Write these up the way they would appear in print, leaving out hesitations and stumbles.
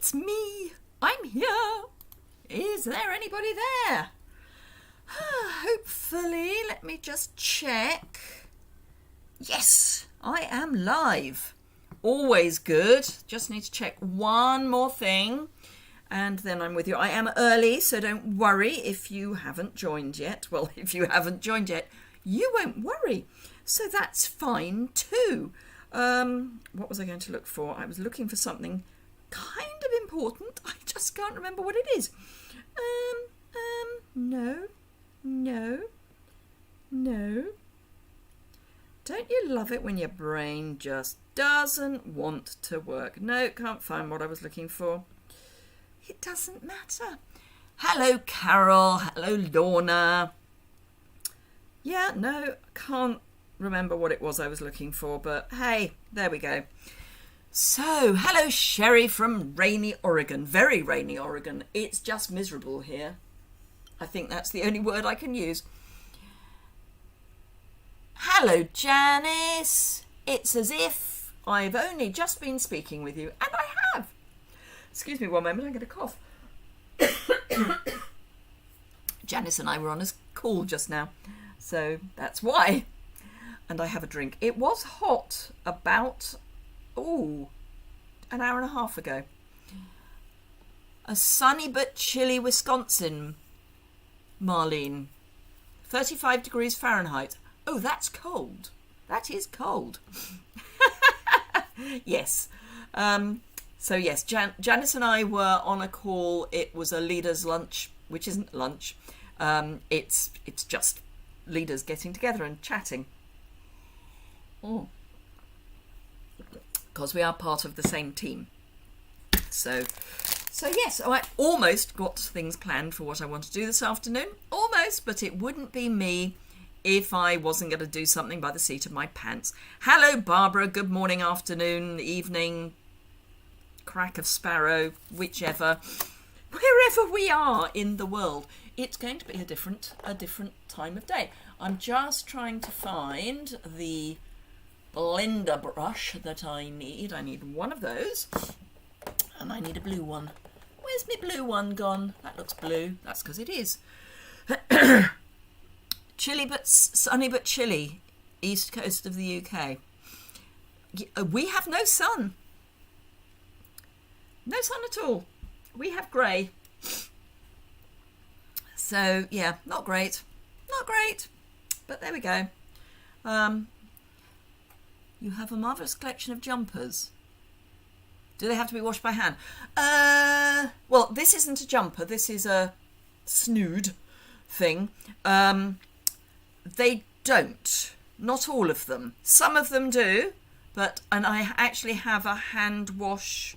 it's me. I'm here. Is there anybody there? Hopefully, let me just check. Yes, I am live. Always good. Just need to check one more thing. And then I'm with you. I am early, so don't worry if you haven't joined yet. Well, if you haven't joined yet, you won't worry. So that's fine too. What was I going to look for? I was looking for something kind of important. I just can't remember what it is. No. Don't you love it when your brain just doesn't want to work? No, can't find what I was looking for. It doesn't matter. Hello, Carol. Hello, Lorna. Yeah, no, can't remember what it was I was looking for, but hey, there we go. So, hello, Sherry from rainy Oregon. Very rainy Oregon. It's just miserable here. I think that's the only word I can use. Hello, Janice. It's as if I've only just been speaking with you, and I have. Excuse me one moment, I'm going to cough. Janice and I were on a call just now, so that's why. And I have a drink. It was hot about, an hour and a half ago. A sunny but chilly Wisconsin, Marlene. 35 degrees Fahrenheit. Oh, that's cold. That is cold. Yes. So yes, Janice and I were on a call. It was a leaders' lunch, which isn't lunch. It's just leaders getting together and chatting. Because we are part of the same team. So yes, I almost got things planned for what I want to do this afternoon. Almost, but it wouldn't be me if I wasn't going to do something by the seat of my pants. Hello, Barbara. Good morning, afternoon, evening, crack of sparrow, whichever. Wherever we are in the world, it's going to be a different time of day. I'm just trying to find the blender brush that I need. I need one of those, and I need a blue one. Where's my blue one gone? That looks blue. That's because it is. Chilly but sunny but chilly, east coast of the UK. We have no sun. No sun at all. We have grey. So, yeah, not great. Not great. But there we go. You have a marvellous collection of jumpers. Do they have to be washed by hand? Well, this isn't a jumper. This is a snood thing. They don't. Not all of them. Some of them do. And I actually have a hand wash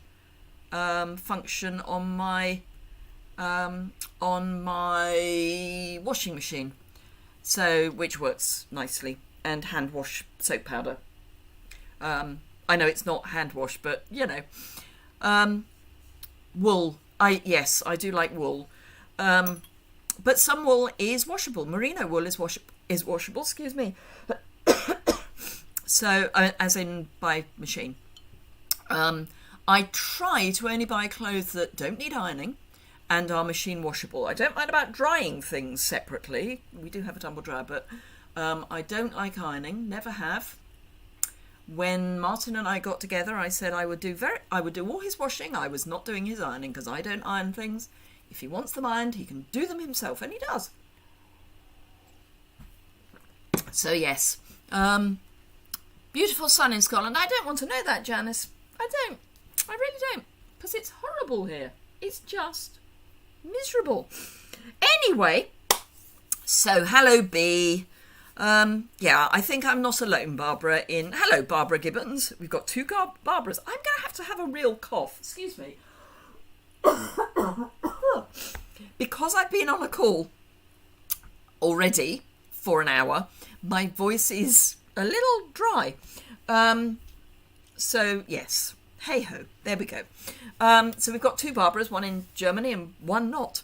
function on my washing machine, so which works nicely, and hand wash soap powder. I know it's not hand wash, but you know, wool. I do like wool, but some wool is washable. Merino wool is washable. Excuse me. So as in by machine. I try to only buy clothes that don't need ironing and are machine washable. I don't mind about drying things separately. We do have a tumble dryer, but I don't like ironing, never have. When Martin and I got together, I said I would do all his washing. I was not doing his ironing because I don't iron things. If he wants them ironed, he can do them himself, and he does. So yes, beautiful sun in Scotland. I don't want to know that, Janice. I really don't, because it's horrible here. It's just miserable. Anyway, so hello, B. I think I'm not alone, Barbara. Hello, Barbara Gibbons. We've got two Barbaras. I'm going to have a real cough. Excuse me. Because I've been on a call already for an hour, my voice is a little dry. So, yes. Hey-ho. There we go. So we've got two Barbaras, one in Germany and one not.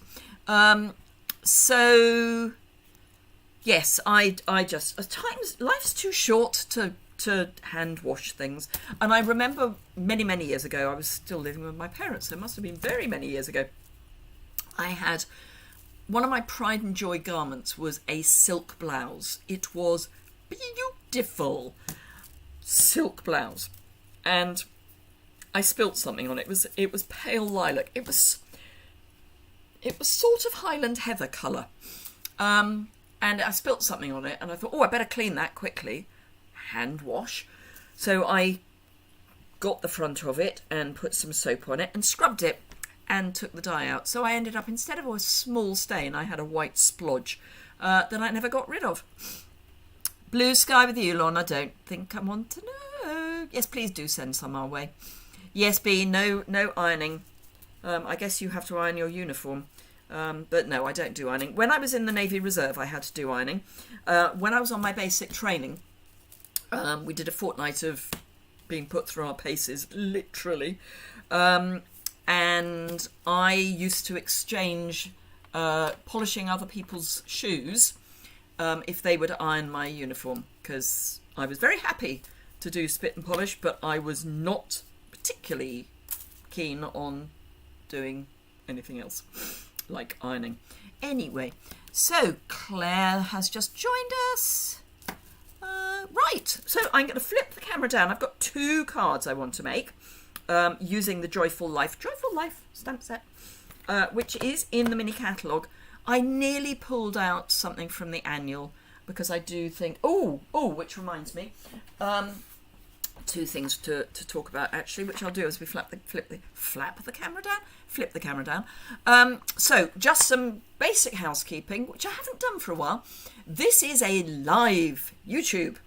So... Yes, I just at times life's too short to to hand wash things. And I remember many, many years ago, I was still living with my parents, so it must have been very many years ago, I had one of my pride and joy garments was a silk blouse. It was beautiful silk blouse, and I spilt something on it. It was pale lilac. It was sort of Highland heather colour, and I spilt something on it, and I thought, oh, I better clean that quickly, hand wash. So I got the front of it and put some soap on it and scrubbed it and took the dye out. So I ended up, instead of a small stain, I had a white splodge that I never got rid of. Blue sky with Yuille on, I don't think I want to know. Yes, please do send some our way. Yes, B, no ironing. I guess you have to iron your uniform. But no, I don't do ironing. When I was in the Navy Reserve, I had to do ironing. When I was on my basic training, we did a fortnight of being put through our paces, literally. And I used to exchange polishing other people's shoes if they would iron my uniform, because I was very happy to do spit and polish, but I was not particularly keen on doing anything else like ironing. Anyway, so Claire has just joined us. Right, so I'm going to flip the camera down. I've got 2 cards I want to make using the Joyful Life stamp set, which is in the mini catalogue. I nearly pulled out something from the annual because I do think, which reminds me, 2 things to talk about actually, which I'll do as we flip the camera down. So just some basic housekeeping, which I haven't done for a while. This is a live YouTube.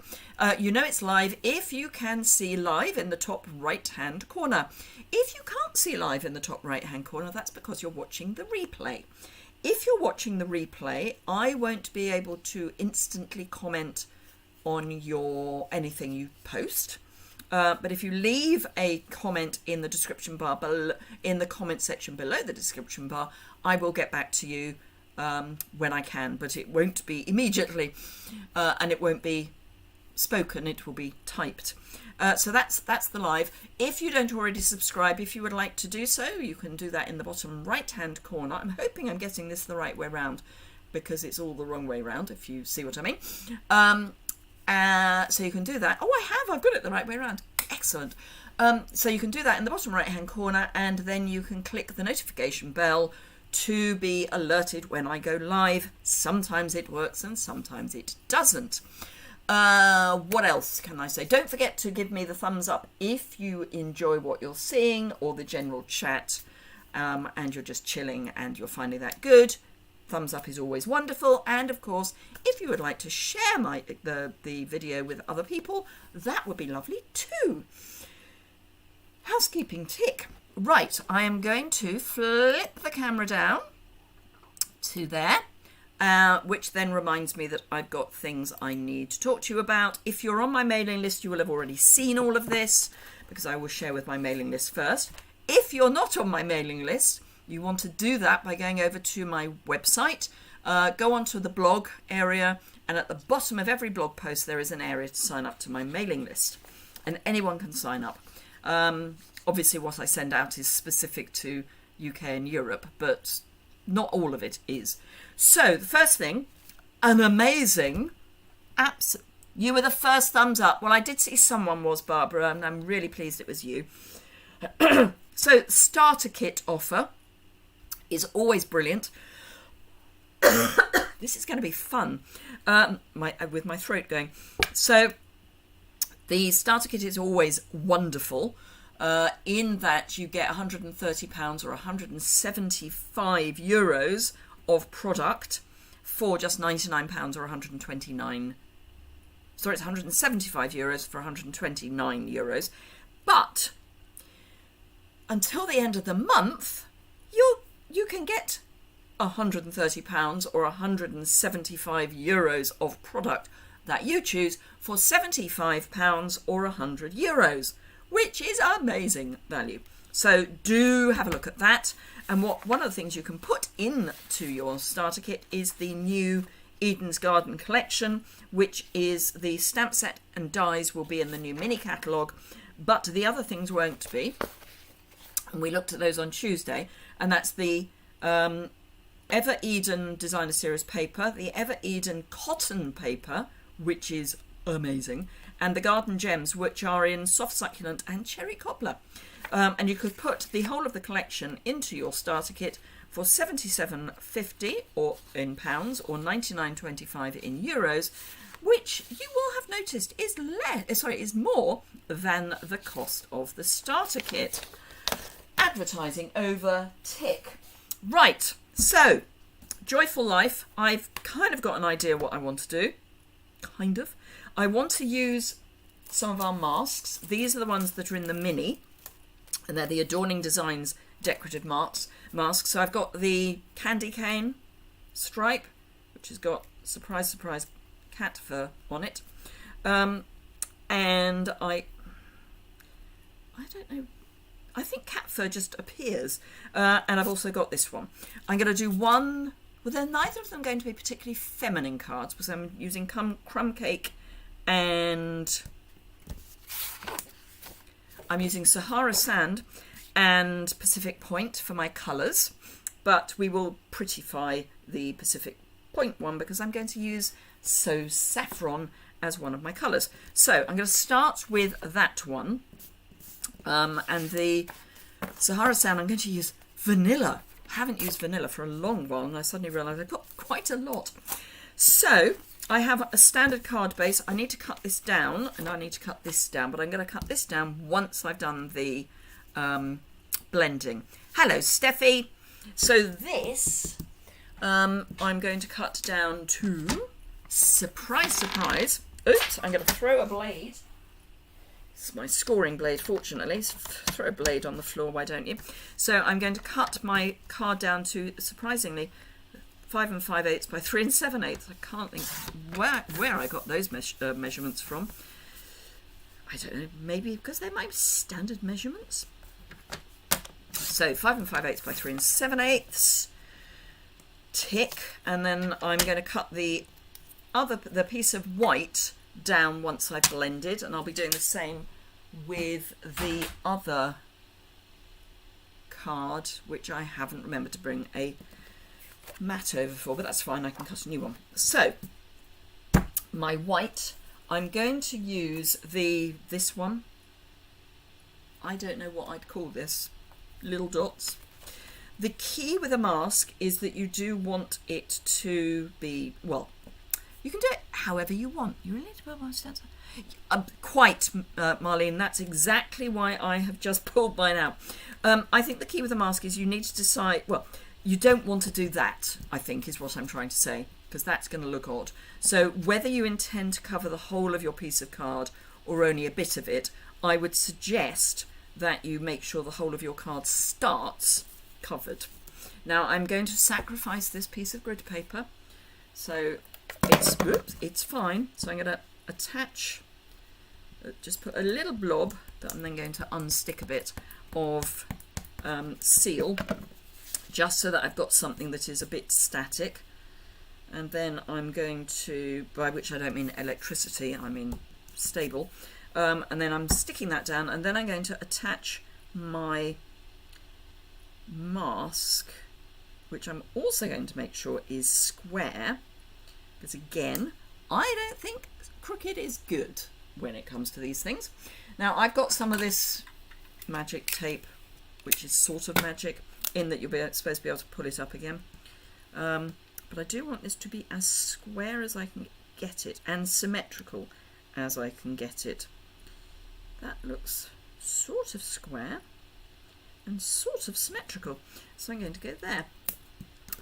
You know it's live if you can see live in the top right hand corner. If you can't see live in the top right hand corner, that's because you're watching the replay. If you're watching the replay, I won't be able to instantly comment on anything you post. But if you leave a comment in the description bar, in the comment section below the description bar, I will get back to you when I can, but it won't be immediately, and it won't be spoken, it will be typed. So that's the live. If you don't already subscribe, if you would like to do so, you can do that in the bottom right hand corner. I'm hoping I'm getting this the right way round, because it's all the wrong way round, if you see what I mean. So you can do that. I've got it the right way around. Excellent. So you can do that in the bottom right hand corner, and then you can click the notification bell to be alerted when I go live. Sometimes it works and sometimes it doesn't. What else can I say? Don't forget to give me the thumbs up if you enjoy what you're seeing, or the general chat, and you're just chilling and you're finding that good. Thumbs up is always wonderful. And of course, if you would like to share the video with other people, that would be lovely too. Housekeeping tick. Right, I am going to flip the camera down to there, which then reminds me that I've got things I need to talk to you about. If you're on my mailing list, you will have already seen all of this, because I will share with my mailing list first. If you're not on my mailing list, you want to do that by going over to my website, go onto the blog area, and at the bottom of every blog post there is an area to sign up to my mailing list, and anyone can sign up. Obviously what I send out is specific to UK and Europe, but not all of it is. So the first thing, an amazing, you were the first thumbs up. Well, I did see someone was, Barbara, and I'm really pleased it was you. So starter kit offer is always brilliant. This is going to be fun with my throat going. So the starter kit is always wonderful in that you get £130 or €175 of product for just £99 or €129. Sorry, it's €175 for €129. But until the end of the month, you can get £130 or €175 of product that you choose for £75 or €100, which is amazing value. So do have a look at that. And one of the things you can put into your starter kit is the new Eden's Garden collection, which is the stamp set and dies will be in the new mini catalogue, but the other things won't be. And we looked at those on Tuesday, and that's the Ever Eden Designer Series paper, the Ever Eden cotton paper, which is amazing, and the Garden Gems, which are in soft succulent and cherry cobbler. And you could put the whole of the collection into your starter kit for £77.50 or in pounds, or £99.25 in euros, which you will have noticed is more than the cost of the starter kit. Advertising over tick. Right, so Joyful Life, I've kind of got an idea what I want to do. Kind of. I want to use some of our masks. These are the ones that are in the mini, and they're the Adorning Designs decorative masks. So I've got the candy cane stripe, which has got surprise, surprise cat fur on it. And I don't know, I think cat fur just appears. And I've also got this one. I'm going to do one, well, they're neither of them going to be particularly feminine cards, because I'm using crumb cake and I'm using Sahara Sand and Pacific Point for my colours, but we will prettify the Pacific Point one because I'm going to use So Saffron as one of my colours. So I'm going to start with that one, and the Sahara Sand I'm going to use vanilla. I haven't used vanilla for a long while, and I suddenly realised I've got quite a lot. So I have a standard card base. I need to cut this down, and I need to cut this down, but I'm going to cut this down once I've done the blending. Hello, Steffi. So this I'm going to cut down to, surprise, surprise. Oops, I'm going to throw a blade. It's my scoring blade, fortunately. So throw a blade on the floor, why don't you? So I'm going to cut my card down to, surprisingly, 5 5/8 by 3 7/8. I can't think where I got those measurements from. I don't know, maybe because they're my standard measurements. So 5 5/8 by 3 7/8. Tick. And then I'm going to cut the piece of white down once I've blended, and I'll be doing the same with the other card, which I haven't remembered to bring a mat over for, but that's fine, I can cut a new one. So my white, I'm going to use this one. I don't know what I'd call this, little dots. The key with a mask is that you do want it to be, well, you can do it however you want. You really need to put my stance. Quite, Marlene, that's exactly why I have just pulled mine out. I think the key with a mask is you need to decide, well, you don't want to do that, I think, is what I'm trying to say, because that's going to look odd. So whether you intend to cover the whole of your piece of card or only a bit of it, I would suggest that you make sure the whole of your card starts covered. Now I'm going to sacrifice this piece of grid paper. So it's fine. So I'm going to attach, just put a little blob that I'm then going to unstick a bit of seal, just so that I've got something that is a bit static. And then I'm going to, by which I don't mean electricity, I mean stable. And then I'm sticking that down, and then I'm going to attach my mask, which I'm also going to make sure is square, because again, I don't think crooked is good when it comes to these things. Now I've got some of this magic tape, which is sort of magic, in that you'll be supposed to be able to pull it up again. But I do want this to be as square as I can get it, and symmetrical as I can get it. That looks sort of square and sort of symmetrical. So I'm going to go there.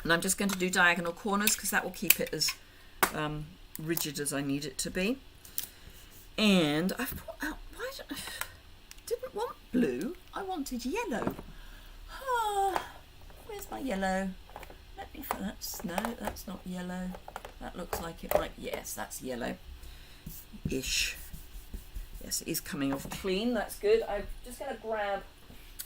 And I'm just going to do diagonal corners, because that will keep it as rigid as I need it to be. And I've brought out, didn't want blue, I wanted yellow. Where's my yellow? Let me, no, that's not yellow. That looks like it might, yes, that's yellow-ish. Yes, it is coming off clean, that's good. I'm just going to grab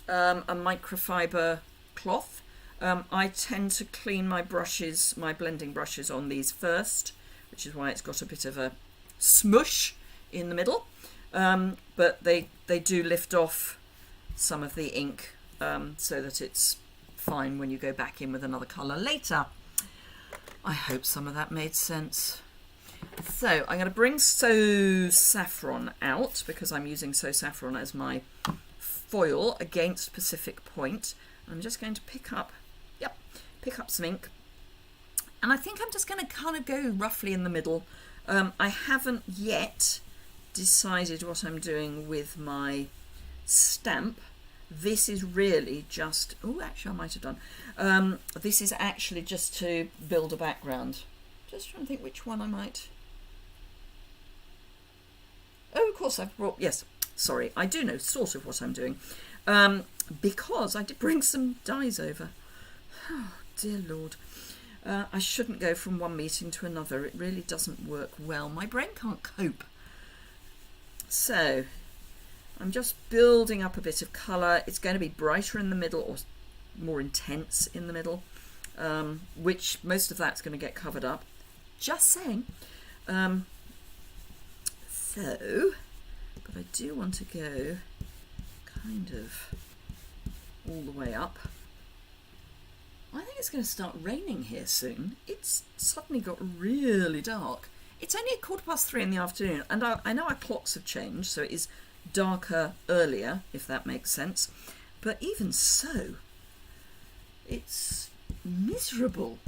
a microfiber cloth, I tend to clean my brushes, my blending brushes on these first, which is why it's got a bit of a smush in the middle. But they do lift off some of the ink so that it's fine when you go back in with another colour later. I hope some of that made sense. So I'm going to bring So Saffron out because I'm using So Saffron as my foil against Pacific Point. I'm just going to pick up some ink, and I think I'm just going to kind of go roughly in the middle. I haven't yet decided what I'm doing with my stamp. This is really just, oh, actually I might have done. This is actually just to build a background. Just trying to think which one I might. Oh, of course I've brought, yes, sorry, I do know sort of what I'm doing. Because I did bring some dies over. Oh, dear Lord. I shouldn't go from one meeting to another. It really doesn't work well. My brain can't cope. So I'm just building up a bit of colour. It's going to be brighter in the middle or more intense in the middle, which most of that's going to get covered up. Just saying. But I do want to go kind of all the way up. I think it's going to start raining here soon. It's suddenly got really dark. It's only 3:15 in the afternoon, and I know our clocks have changed, so it is darker earlier, if that makes sense. But even so, it's miserable.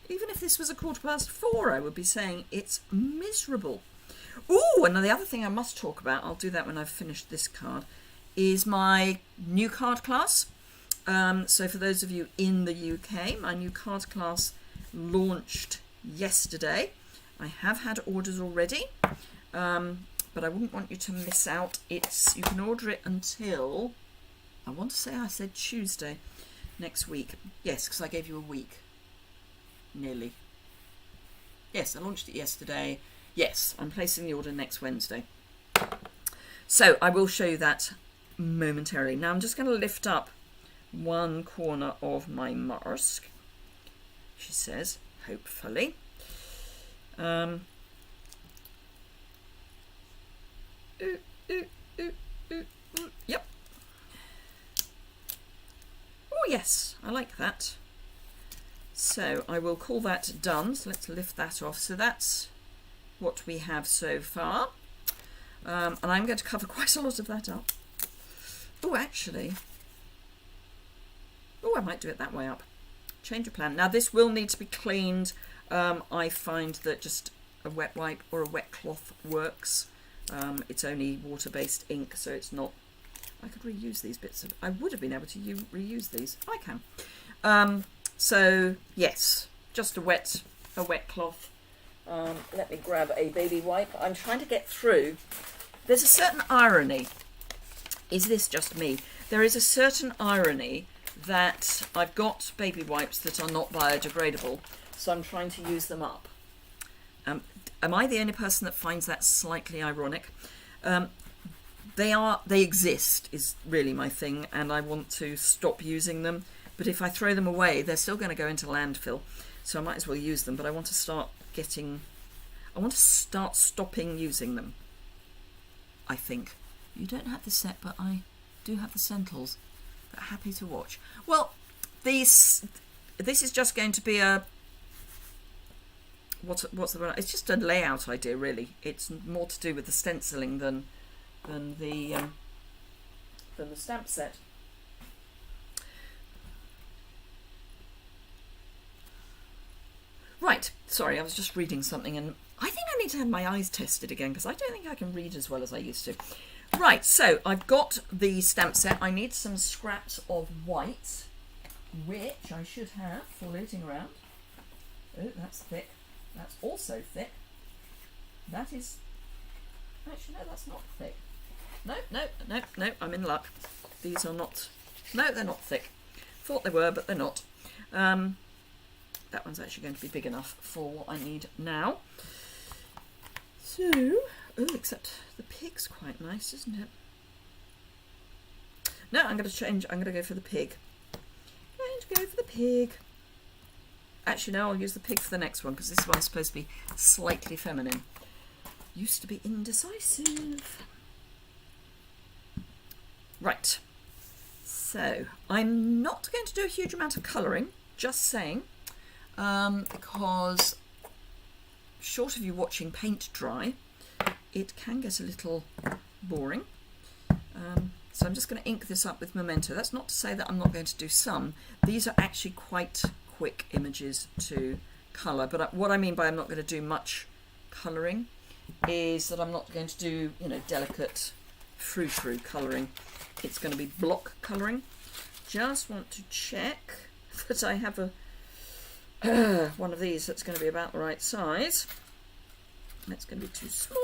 Even if this was 4:15, I would be saying it's miserable. Oh, and the other thing I must talk about, I'll do that when I've finished this card, is my new card class. So for those of you in the UK, my new card class launched yesterday. I have had orders already, but I wouldn't want you to miss out. You can order it until, I want to say I said Tuesday next week. Yes, because I gave you a week. Nearly. Yes, I launched it yesterday. Yes, I'm placing the order next Wednesday. So I will show you that momentarily. Now I'm just going to lift up one corner of my mask, she says, hopefully. Yep. Oh yes, I like that. So I will call that done. So let's lift that off. So that's what we have so far. And I'm going to cover quite a lot of that up. Oh, actually. Oh, I might do it that way up. Change of plan. Now this will need to be cleaned. I find that just a wet wipe or a wet cloth works. It's only water-based ink, so it's not. I could reuse these bits. I would have been able to reuse these. I can. So yes, just a wet cloth. Let me grab a baby wipe. I'm trying to get through. There's a certain irony. Is this just me? There is a certain irony that I've got baby wipes that are not biodegradable, so I'm trying to use them up. Am I the only person that finds that slightly ironic? They exist is really my thing, and I want to stop using them. But if I throw them away, they're still going to go into landfill, so I might as well use them. But I want to start stopping using them. I think you don't have the set, but I do have the Centals. But happy to watch. Well, this is just going to be a what's the word? It's just a layout idea, really. It's more to do with the stenciling than the stamp set. Right, sorry, I was just reading something, and I think I need to have my eyes tested again because I don't think I can read as well as I used to. Right, so I've got the stamp set. I need some scraps of white, which I should have floating around. Oh, that's thick. That's also thick. That is... Actually, no, that's not thick. No, I'm in luck. These are not... No, they're not thick. Thought they were, but they're not. That one's actually going to be big enough for what I need now. So... Oh, except the pig's quite nice, isn't it? No, I'm going to change. I'm going to go for the pig. I'm going to to go for the pig. Actually, no, I'll use the pig for the next one because this one's supposed to be slightly feminine. Used to be indecisive. Right. So, I'm not going to do a huge amount of colouring, just saying, because short of you watching paint dry, it can get a little boring. So I'm just going to ink this up with Memento. That's not to say that I'm not going to do some. These are actually quite quick images to colour, but what I mean by I'm not going to do much colouring is that I'm not going to do, you know, delicate frou-frou colouring. It's going to be block colouring. Just want to check that I have a one of these that's going to be about the right size. That's going to be too small.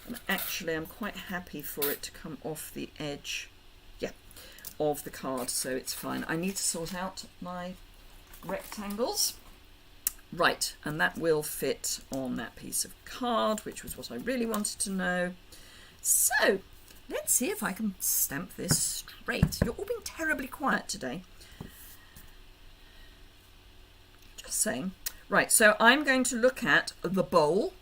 And actually I'm quite happy for it to come off the edge, yeah, of the card, so it's fine. I need to sort out my rectangles. Right, and that will fit on that piece of card, which was what I really wanted to know. So, let's see if I can stamp this straight. You're all being terribly quiet today. Just saying. Right, so I'm going to look at the bowl,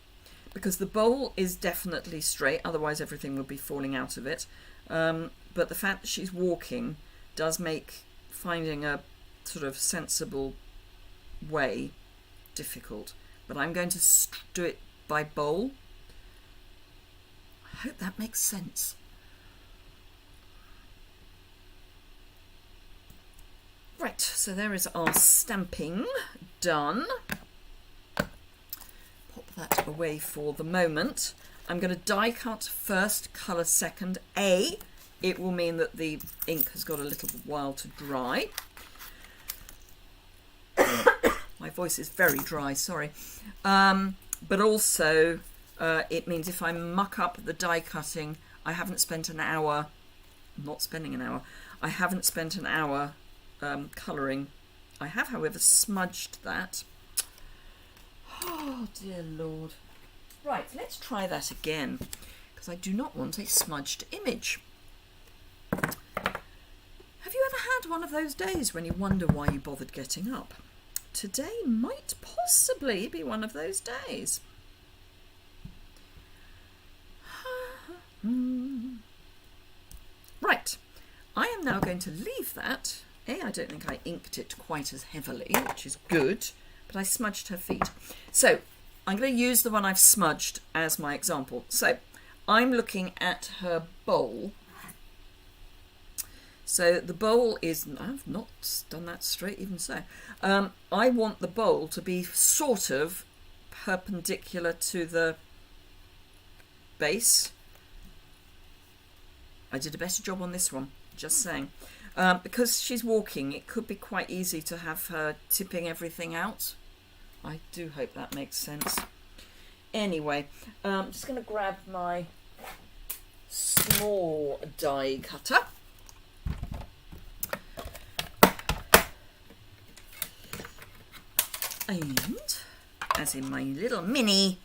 because the bowl is definitely straight, otherwise everything would be falling out of it. But the fact that she's walking does make finding a sort of sensible way difficult. But I'm going to do it by bowl. I hope that makes sense. Right, so there is our stamping done. That away for the moment. I'm going to die cut first, colour second. It will mean that the ink has got a little while to dry. My voice is very dry, sorry. But also it means if I muck up the die cutting, I haven't spent an hour, I'm not spending an hour, I haven't spent an hour colouring. I have, however, smudged that. Oh dear Lord. Right, let's try that again, because I do not want a smudged image. Have you ever had one of those days when you wonder why you bothered getting up? Today might possibly be one of those days. Right, I am now going to leave that. I don't think I inked it quite as heavily, which is good. But I smudged her feet. So I'm going to use the one I've smudged as my example. So I'm looking at her bowl. So the bowl is, I've not done that straight even so. I want the bowl to be sort of perpendicular to the base. I did a better job on this one, just saying. Because she's walking, it could be quite easy to have her tipping everything out. I do hope that makes sense. Anyway, I'm just going to grab my small die cutter. And, as in my little mini,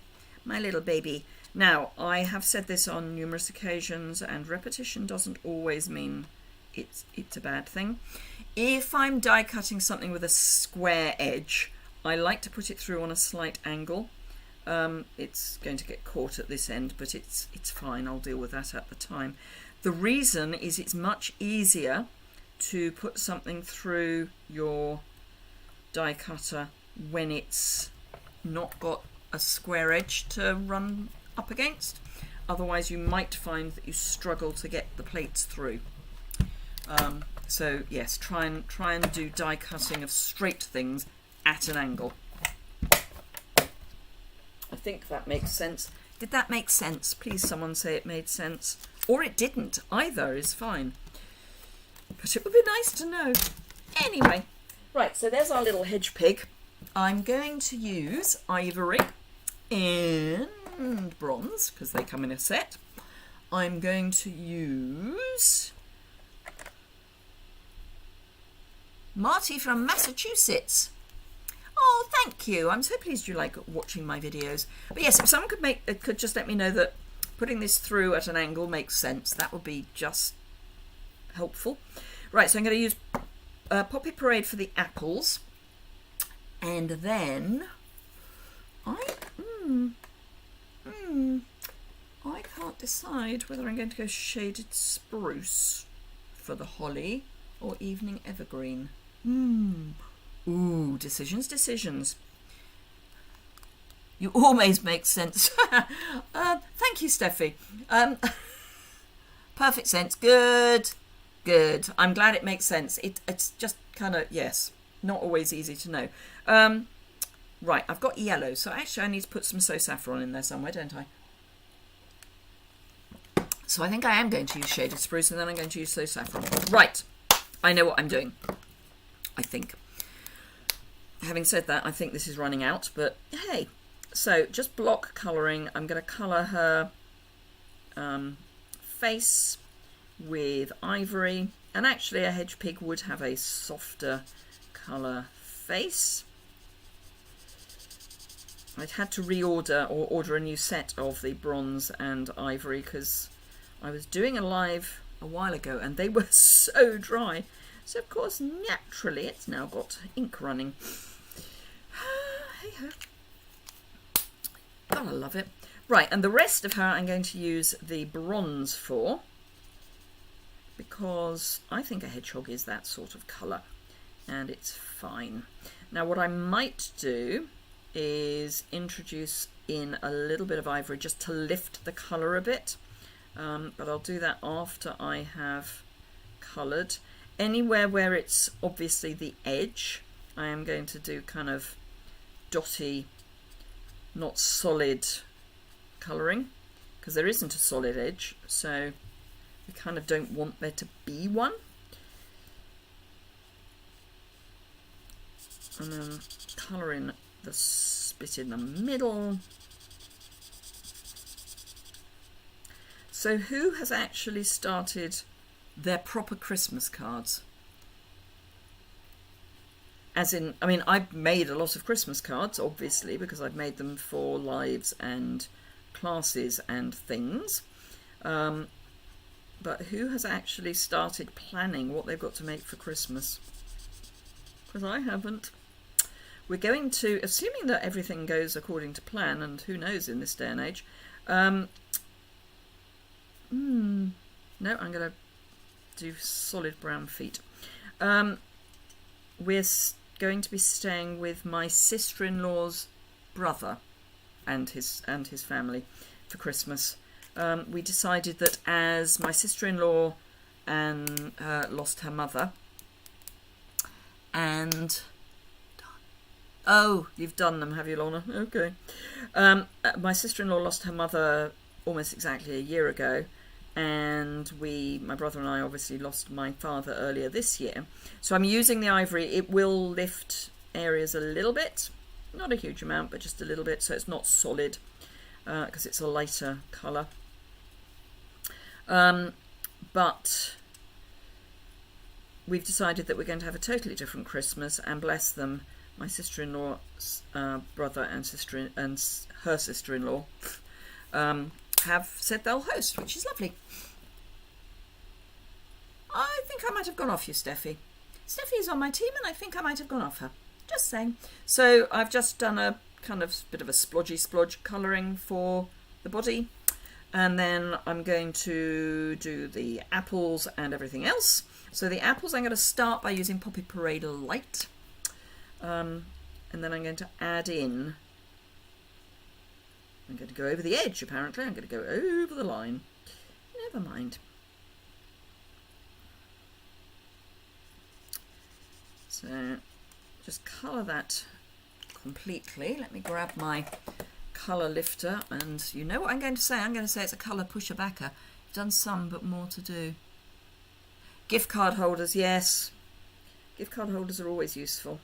my little baby. Now, I have said this on numerous occasions, and repetition doesn't always mean it's a bad thing. If I'm die cutting something with a square edge, I like to put it through on a slight angle. It's going to get caught at this end, but it's fine. I'll deal with that at the time. The reason is it's much easier to put something through your die cutter when it's not got a square edge to run up against. Otherwise you might find that you struggle to get the plates through. So yes, try and do die cutting of straight things at an angle. I think that makes sense. Did that make sense? Please someone say it made sense. Or it didn't. Either is fine. But it would be nice to know. Anyway, right, so there's our little hedge pig. I'm going to use ivory and bronze, because they come in a set. I'm going to use Marty from Massachusetts. Oh, thank you. I'm so pleased you like watching my videos. But yes, if someone could just let me know that putting this through at an angle makes sense, that would be just helpful. Right, so I'm going to use Poppy Parade for the apples. And then I can't decide whether I'm going to go Shaded Spruce for the holly or Evening Evergreen. Ooh, decisions. You always make sense. Thank you, Steffi. Perfect sense. Good. I'm glad it makes sense. It's just kind of, yes, not always easy to know. Right, I've got yellow, so actually I need to put some So Saffron in there somewhere, don't I? So I think I am going to use Shaded Spruce, and then I'm going to use So Saffron. Right, I know what I'm doing, I think. Having said that, I think this is running out, but hey. So just block colouring. I'm going to colour her face with ivory, and actually a hedge pig would have a softer colour face. I'd had to reorder or order a new set of the bronze and ivory because I was doing a live a while ago and they were so dry. So of course, naturally, it's now got ink running. Hey ho. Gotta love it. Right, and the rest of her I'm going to use the bronze for, because I think a hedgehog is that sort of colour and it's fine. Now what I might do is introduce in a little bit of ivory just to lift the colour a bit, but I'll do that after I have coloured. Anywhere where it's obviously the edge, I am going to do kind of dotty, not solid colouring, because there isn't a solid edge, so we kind of don't want there to be one. And then colour in the bit in the middle. So who has actually started their proper Christmas cards? As in, I mean, I've made a lot of Christmas cards, obviously, because I've made them for lives and classes and things. But who has actually started planning what they've got to make for Christmas? Because I haven't. We're going to, assuming that everything goes according to plan, and who knows in this day and age. No, I'm going to do solid brown feet. We're going to be staying with my sister-in-law's brother and his family for Christmas. We decided that as my sister-in-law lost her mother, and oh, you've done them, have you, Lorna? Okay. My sister-in-law lost her mother almost exactly a year ago, and my brother and I obviously lost my father earlier this year. So I'm using the ivory. It will lift areas a little bit, not a huge amount, but just a little bit, so it's not solid, because it's a lighter colour. But we've decided that we're going to have a totally different Christmas, and bless them, my sister-in-law's brother and her sister-in-law have said they'll host, which is lovely. I think I might have gone off you, Steffi. Steffi is on my team, and I think I might have gone off her. Just saying. So I've just done a kind of bit of a splodgy colouring for the body, and then I'm going to do the apples and everything else. So the apples I'm going to start by using Poppy Parade Light. And then I'm going to add in, I'm going to go over the edge apparently, I'm going to go over the line, never mind. So just colour that completely. Let me grab my colour lifter, and you know what I'm going to say? I'm going to say it's a colour pusher-backer. I've done some, but more to do. Gift card holders, yes. Gift card holders are always useful.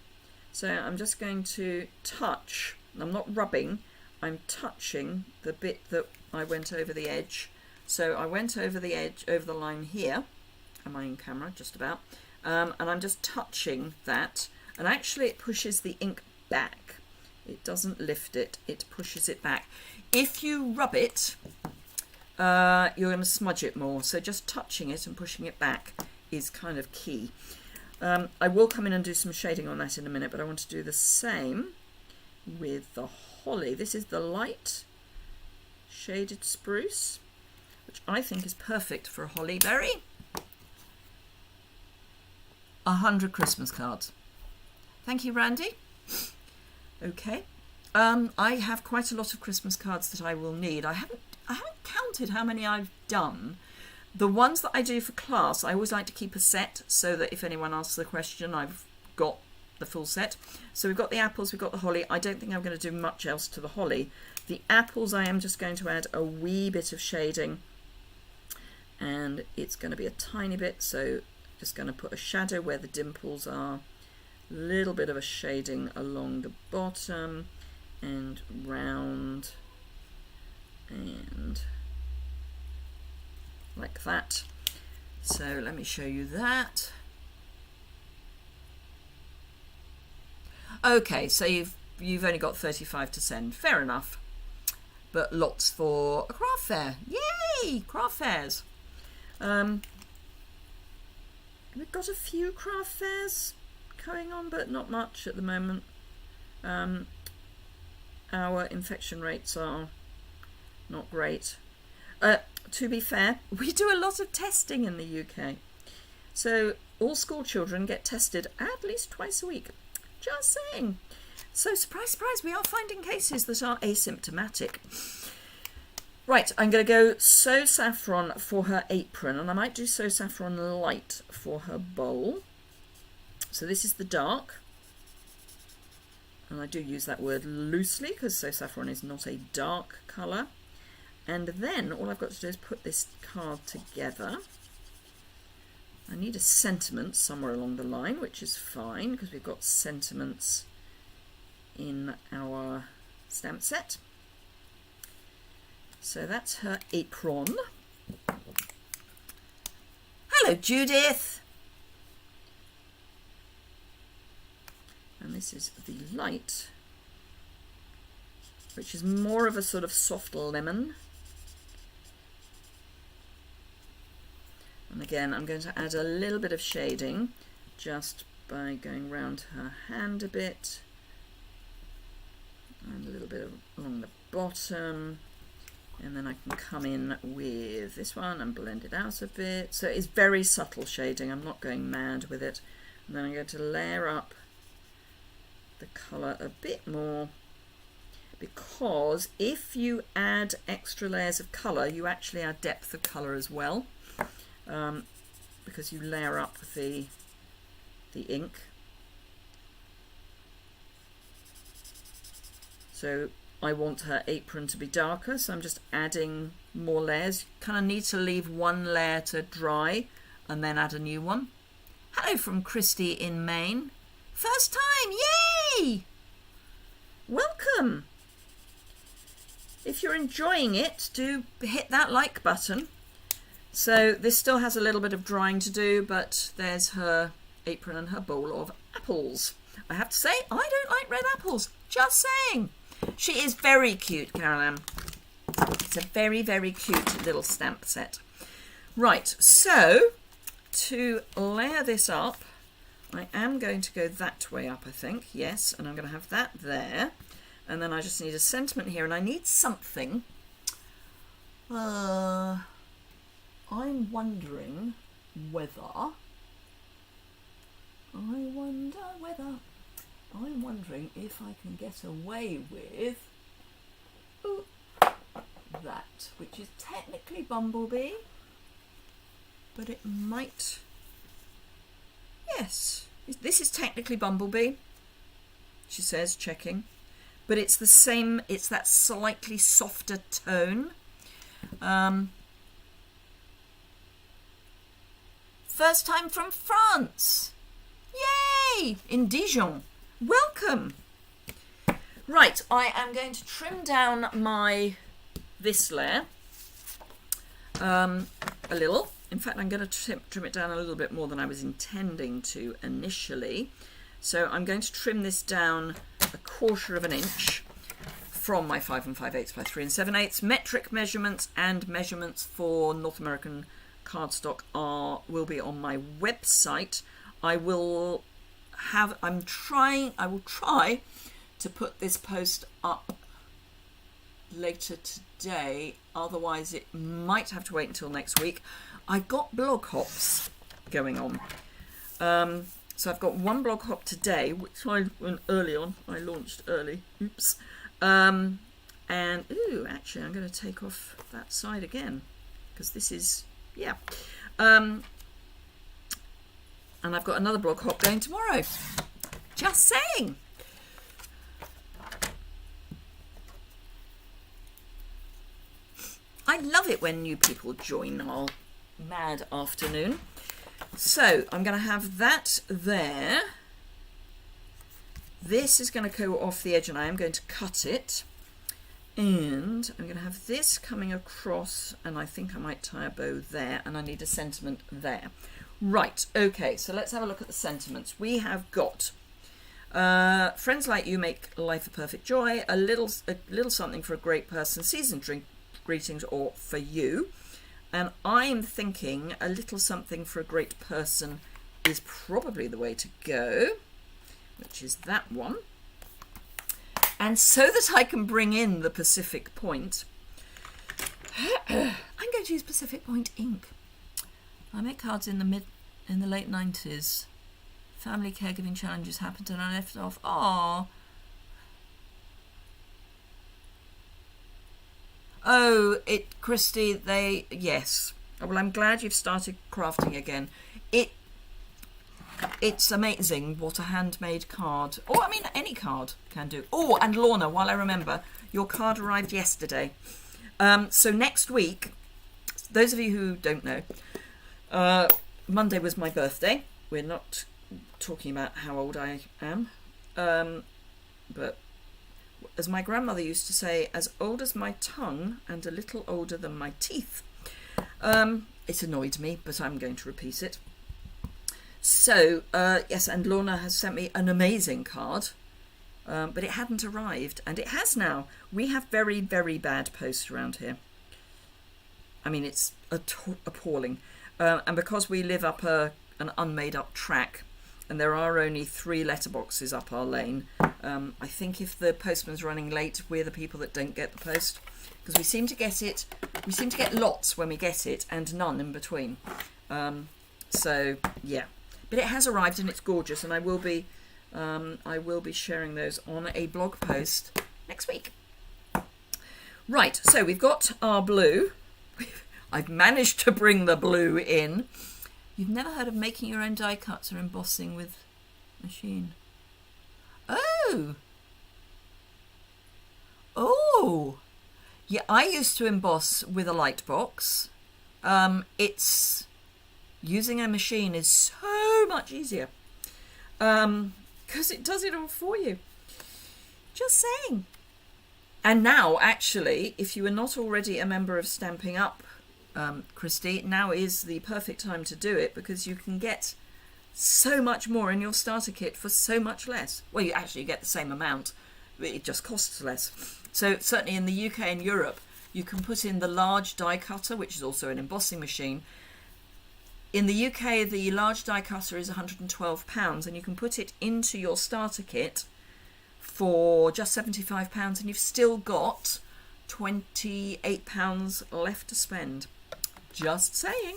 So I'm just going to touch, I'm not rubbing, I'm touching the bit that I went over the edge. So I went over the edge, over the line here. Am I in camera? Just about. And I'm just touching that. And actually it pushes the ink back. It doesn't lift it, it pushes it back. If you rub it, you're going to smudge it more. So just touching it and pushing it back is kind of key. I will come in and do some shading on that in a minute, but I want to do the same with the holly. This is the light shaded spruce, which I think is perfect for a holly berry. 100 Christmas cards. Thank you, Randy. Okay. I have quite a lot of Christmas cards that I will need. I haven't counted how many I've done. The ones that I do for class, I always like to keep a set so that if anyone asks the question, I've got the full set. So we've got the apples, we've got the holly. I don't think I'm going to do much else to the holly. The apples, I am just going to add a wee bit of shading, and it's going to be a tiny bit, so just going to put a shadow where the dimples are, a little bit of a shading along the bottom and round, and like that. So let me show you that. Okay, so you've only got 35 to send. Fair enough. But lots for a craft fair. Yay! Craft fairs. We've got a few craft fairs going on, but not much at the moment. Our infection rates are not great. To be fair, we do a lot of testing in the UK. So all school children get tested at least twice a week. Just saying. So surprise, surprise, we are finding cases that are asymptomatic. Right, I'm going to go So Saffron for her apron, and I might do So Saffron Light for her bowl. So this is the dark. And I do use that word loosely because So Saffron is not a dark colour. And then all I've got to do is put this card together. I need a sentiment somewhere along the line, which is fine because we've got sentiments in our stamp set. So that's her apron. Hello, Judith. And this is the light, which is more of a sort of soft lemon. And again, I'm going to add a little bit of shading just by going round her hand a bit, and a little bit along the bottom, and then I can come in with this one and blend it out a bit. So it's very subtle shading, I'm not going mad with it. And then I'm going to layer up the colour a bit more, because if you add extra layers of colour, you actually add depth of colour as well. Because you layer up the ink. So I want her apron to be darker, so I'm just adding more layers. You kind of need to leave one layer to dry and then add a new one. Hello from Christy in Maine. First time, yay! Welcome. If you're enjoying it, do hit that like button. So this still has a little bit of drying to do, but there's her apron and her bowl of apples. I have to say, I don't like red apples. Just saying. She is very cute, Carol Ann. It's a very, very cute little stamp set. Right, so to layer this up, I am going to go that way up, I think. Yes, and I'm going to have that there. And then I just need a sentiment here, and I need something. I'm wondering whether I'm wondering if I can get away with that, which is technically Bumblebee, but it might, yes, this is technically Bumblebee, she says, checking, but it's the same, it's that slightly softer tone. First time from France. Yay! In Dijon. Welcome. Right, I am going to trim down this layer a little. In fact, I'm going to trim it down a little bit more than I was intending to initially. So I'm going to trim this down 1/4 of an inch from my 5 5/8 by 3 7/8. Metric measurements and measurements for North American cardstock will be on my website. I will try to put this post up later today, otherwise it might have to wait until next week. I've got blog hops going on. So I've got one blog hop today, which I went early on. I launched early. Oops. And, actually I'm going to take off that side again, because this is, yeah. And I've got another blog hop going tomorrow. Just saying. I love it when new people join our mad afternoon. So I'm going to have that there. This is going to go off the edge and I am going to cut it. And I'm going to have this coming across, and I think I might tie a bow there, and I need a sentiment there. Right, okay, so let's have a look at the sentiments. We have got friends like you make life a perfect joy, a little something for a great person, seasoned greetings or for you. And I'm thinking a little something for a great person is probably the way to go, which is that one. And so that I can bring in the Pacific Point, I'm going to use Pacific Point ink. I make cards in the late 90s. Family caregiving challenges happened and I left off. Aww. Oh, Christy, yes. Well, I'm glad you've started crafting again. It's amazing what a handmade card, or I mean any card, can do. Oh, and Lorna, while I remember, your card arrived yesterday. So next week, those of you who don't know, Monday was my birthday. We're not talking about how old I am, but as my grandmother used to say, as old as my tongue and a little older than my teeth. It annoyed me, but I'm going to repeat it. So, yes, and Lorna has sent me an amazing card, but it hadn't arrived, and it has now. We have very, very bad post around here. I mean, it's appalling. And because we live up an unmade-up track, and there are only 3 letterboxes up our lane, I think if the postman's running late, we're the people that don't get the post, because we seem to get lots when we get it, and none in between. So, yeah. But it has arrived and it's gorgeous, and I will be sharing those on a blog post next week. Right, so we've got our blue. I've managed to bring the blue in. You've never heard of making your own die cuts or embossing with machine? Oh! Oh! Yeah, I used to emboss with a light box. Using a machine is so much easier because it does it all for you. Just saying. And now, actually, if you are not already a member of Stamping Up, Christy, now is the perfect time to do it, because you can get so much more in your starter kit for so much less. Well, you actually get the same amount, but it just costs less. So certainly in the UK and Europe, you can put in the large die cutter, which is also an embossing machine. In the UK, the large die cutter is £112, and you can put it into your starter kit for just £75, and you've still got £28 left to spend. Just saying.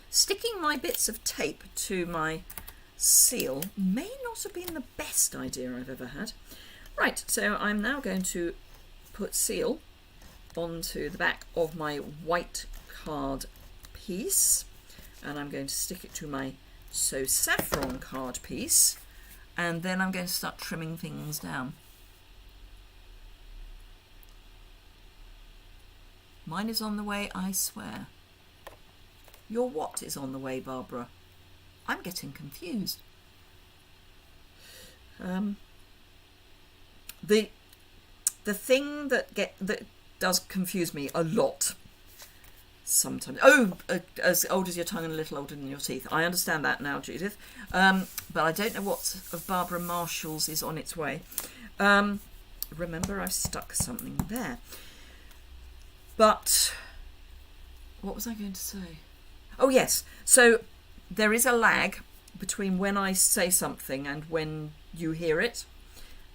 Sticking my bits of tape to my seal may not have been the best idea I've ever had. Right, so I'm now going to put seal onto the back of my white card piece. And I'm going to stick it to my So Saffron card piece, and then I'm going to start trimming things down. Mine is on the way, I swear. Your what is on the way, Barbara? I'm getting confused. The thing that does confuse me a lot sometimes. As old as your tongue and a little older than your teeth. I understand that now, Judith. But I don't know what of Barbara Marshall's is on its way. Remember, I've stuck something there. But what was I going to say? Oh, yes. So there is a lag between when I say something and when you hear it,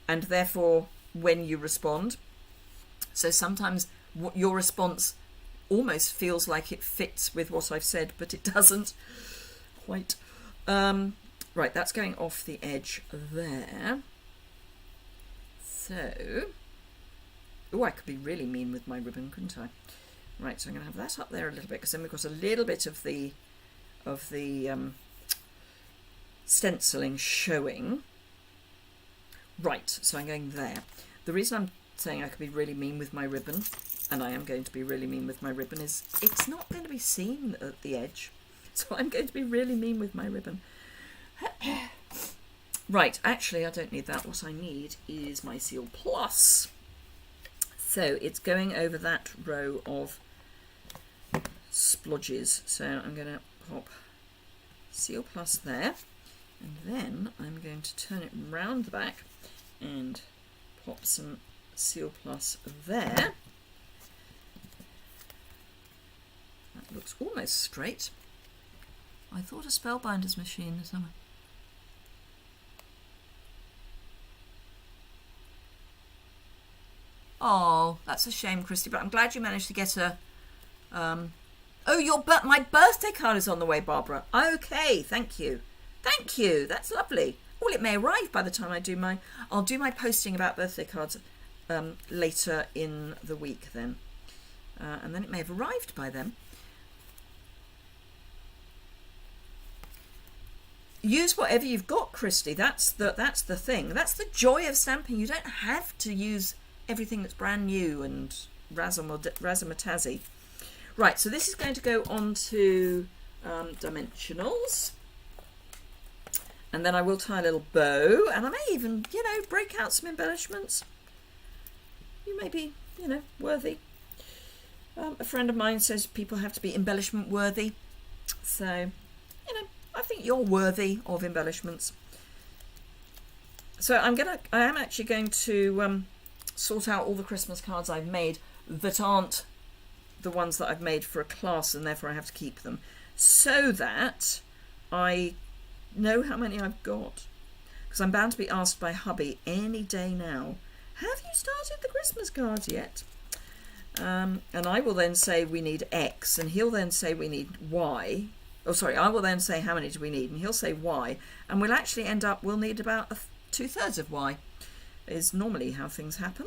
and therefore when you respond. So sometimes your response almost feels like it fits with what I've said, but it doesn't quite. Right, that's going off the edge there. So, oh, I could be really mean with my ribbon, couldn't I? Right, so I'm going to have that up there a little bit, because then we've got a little bit of the stenciling showing. Right, so I'm going there. The reason I'm saying I could be really mean with my ribbon, and I am going to be really mean with my ribbon, is it's not going to be seen at the edge. So I'm going to be really mean with my ribbon. Right, actually I don't need that. What I need is my Seal Plus. So it's going over that row of splodges. So I'm going to pop Seal Plus there, and then I'm going to turn it round the back and pop some Seal Plus there. That looks almost straight. I thought a spellbinder's machine or somewhere. Oh, that's a shame, Christy, but I'm glad you managed to get a... Oh, my birthday card is on the way, Barbara. Okay, thank you. Thank you, that's lovely. Well, it may arrive by the time I do I'll do my posting about birthday cards later in the week then. And then it may have arrived by then. Use whatever you've got, Christy. That's the thing. That's the joy of stamping. You don't have to use everything that's brand new and razzmatazzy. Right, so this is going to go on to dimensionals. And then I will tie a little bow, and I may even, break out some embellishments. You may be, worthy. A friend of mine says people have to be embellishment worthy. So, I think you're worthy of embellishments. So I am actually going to sort out all the Christmas cards I've made that aren't the ones that I've made for a class, and therefore I have to keep them, so that I know how many I've got. Because I'm bound to be asked by hubby any day now, have you started the Christmas cards yet? And I will then say we need X, and he'll then say we need Y. Oh, sorry, I will then say how many do we need, and he'll say Y, and we'll actually end up, we'll need about 2/3 of Y, is normally how things happen.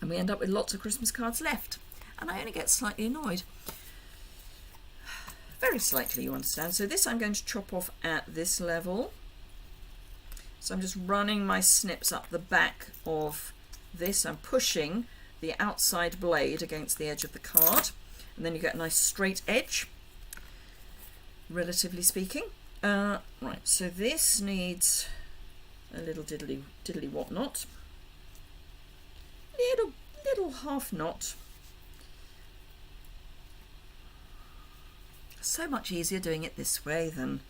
And we end up with lots of Christmas cards left, and I only get slightly annoyed. Very slightly, you understand. So this I'm going to chop off at this level. So I'm just running my snips up the back of this. I'm pushing the outside blade against the edge of the card, and then you get a nice straight edge, relatively speaking. Right, so this needs a little diddly whatnot. Little half knot. So much easier doing it this way than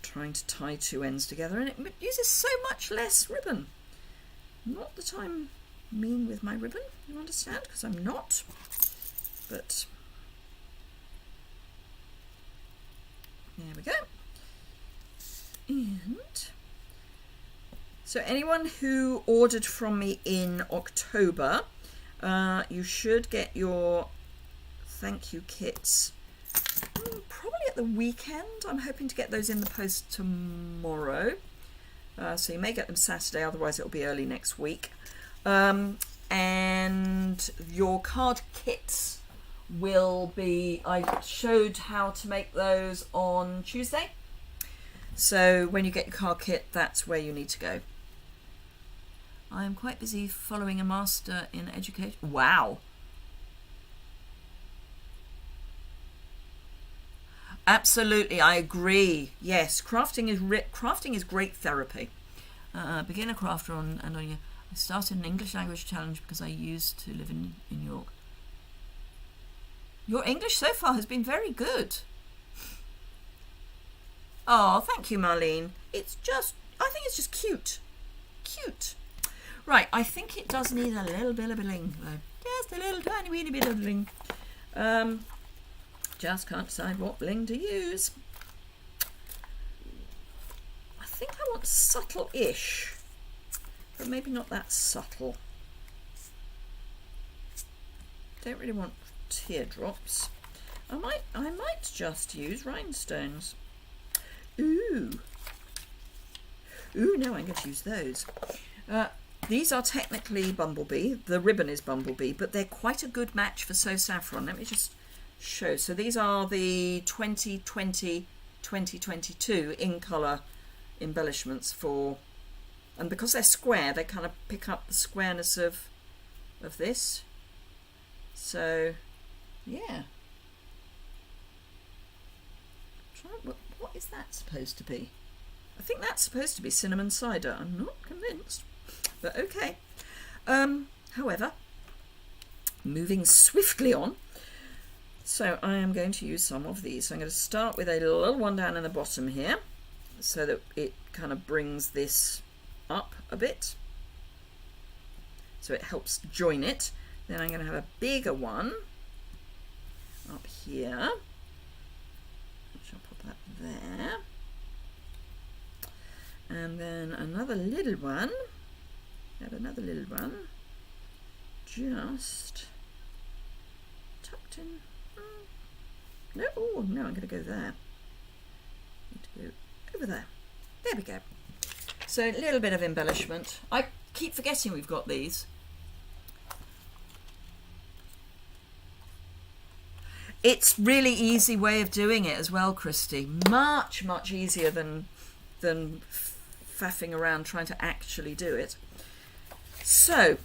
trying to tie two ends together, and it uses so much less ribbon. Not that I'm mean with my ribbon, you understand, because I'm not, but there we go. And so anyone who ordered from me in October, you should get your thank you kits probably at the weekend. I'm hoping to get those in the post tomorrow. So you may get them Saturday, otherwise it'll be early next week. And your card kits will be, I showed how to make those on Tuesday. So when you get your card kit, that's where you need to go. I am quite busy following a master in education. Wow. Absolutely, I agree. Yes, crafting is great therapy. Beginner crafter and on your. I started an English language challenge because I used to live in New York. Your English so far has been very good. Oh, thank you, Marlene. I think it's just cute. Cute. Right, I think it does need a little bit of bling, though. Just a little tiny weeny bit of bling. Just can't decide what bling to use. think I want subtle-ish, but maybe not that subtle. Don't really want teardrops. I might just use rhinestones. Ooh, no, I'm going to use those. These are technically Bumblebee. The ribbon is Bumblebee, but they're quite a good match for So Saffron. Let me just show. So these are the 2020-2022 in colour embellishments for, and because they're square, they kind of pick up the squareness of this. So, yeah. What is that supposed to be? I think that's supposed to be cinnamon cider. I'm not convinced, but okay. However, moving swiftly on. So I am going to use some of these. So I'm going to start with a little one down in the bottom here, so that it kind of brings this up a bit. So it helps join it. Then I'm going to have a bigger one up here. I'll put that there. And then another little one. Add another little one. Just tucked in. No, oh no, I'm going to go there. Need to go over there. There we go. So a little bit of embellishment. I keep forgetting we've got these. It's really easy way of doing it as well, Christy. Much easier than faffing around trying to actually do it. So,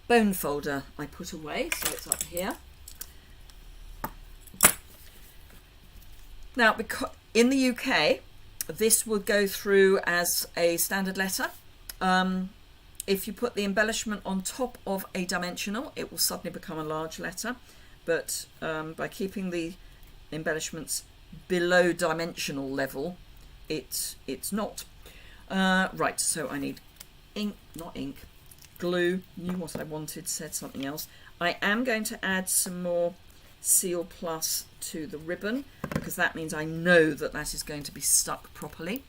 bone folder I put away, so it's up here. Now, because in the UK, this will go through as a standard letter. If you put the embellishment on top of a dimensional, it will suddenly become a large letter. But by keeping the embellishments below dimensional level, it's not. Right, so I need ink, not ink, glue. Knew what I wanted, said something else. I am going to add some more Seal Plus to the ribbon, because that means I know that that is going to be stuck properly.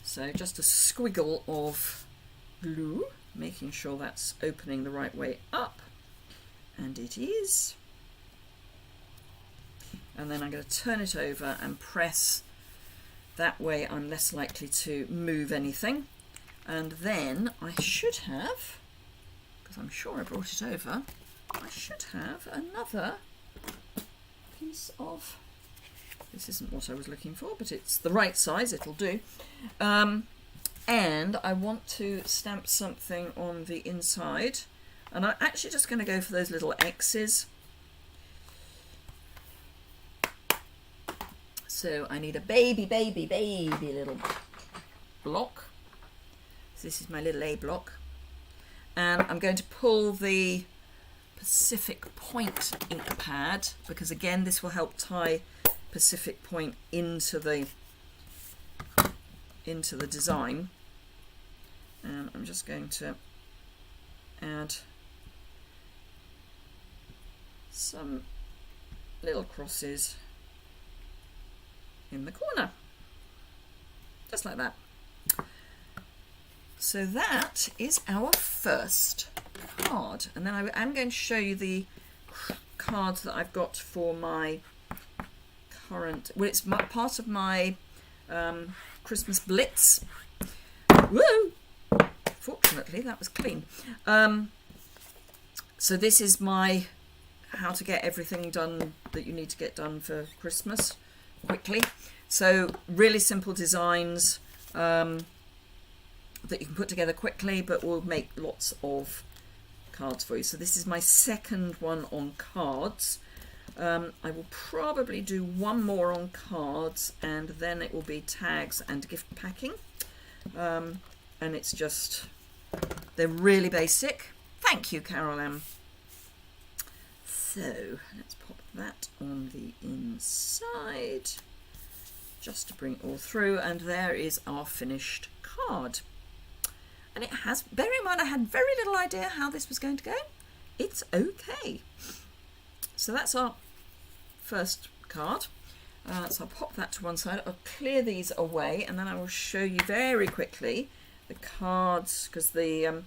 So just a squiggle of glue, making sure that's opening the right way up, and it is. And then I'm going to turn it over and press. That way I'm less likely to move anything. And then I should have, because I'm sure I brought it over, I should have another piece of, this isn't what I was looking for, but it's the right size, it'll do. And I want to stamp something on the inside, and I'm actually just going to go for those little X's. So I need a baby little block. So this is my little A block, and I'm going to pull the Pacific Point ink pad, because again this will help tie Pacific Point into the design. And I'm just going to add some little crosses in the corner, just like that. So that is our first card, and then I am going to show you the cards that I've got for my current, well, it's part of my Christmas Blitz. Woo! Fortunately, that was clean. So this is my how to get everything done that you need to get done for Christmas quickly. So really simple designs that you can put together quickly, but will make lots of cards for you. So this is my second one on cards. I will probably do one more on cards, and then it will be tags and gift packing. And it's just, they're really basic. Thank you, Carol M. So let's pop that on the inside, just to bring it all through, and there is our finished card. And it has, bear in mind I had very little idea how this was going to go, it's okay. So that's our first card. So I'll pop that to one side. I'll clear these away, and then I will show you very quickly the cards, because the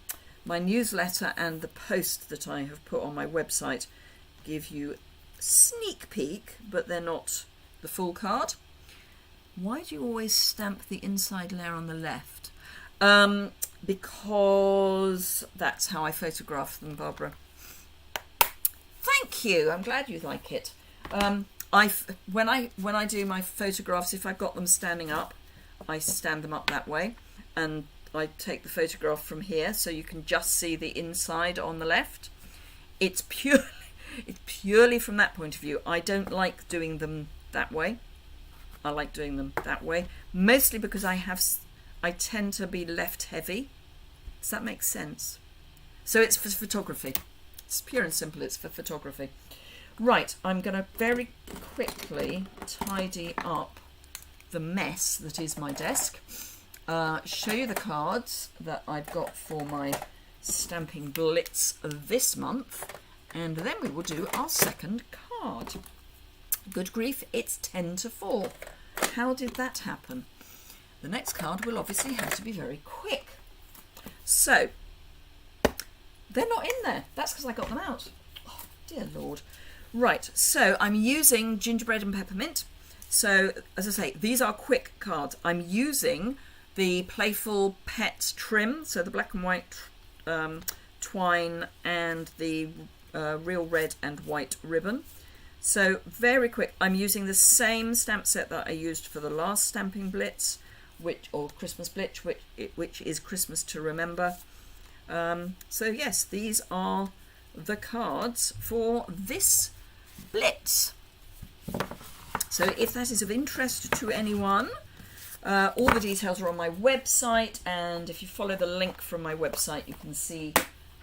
my newsletter and the post that I have put on my website give you a sneak peek, but they're not the full card. Why do you always stamp the inside layer on the left? Because that's how I photograph them, Barbara. Thank you. I'm glad you like it. When I do my photographs, if I've got them standing up, I stand them up that way, and I take the photograph from here, so you can just see the inside on the left. It's purely from that point of view. I don't like doing them that way. I like doing them that way, mostly because I tend to be left heavy. Does that make sense? So it's for photography. It's pure and simple. It's for photography. Right, I'm going to very quickly tidy up the mess that is my desk. Show you the cards that I've got for my Stamping Blitz this month, and then we will do our second card. Good grief, it's 10 to 4. How did that happen? The next card will obviously have to be very quick. So, they're not in there. That's because I got them out. Oh, dear Lord. Right, so I'm using gingerbread and peppermint. So, as I say, these are quick cards. I'm using the Playful Pet trim, so the black and white twine and the real red and white ribbon. So, very quick. I'm using the same stamp set that I used for the last Stamping Blitz, or Christmas Blitz, which is Christmas to Remember. So, yes, these are the cards for this Blitz. So if that is of interest to anyone, all the details are on my website, and if you follow the link from my website you can see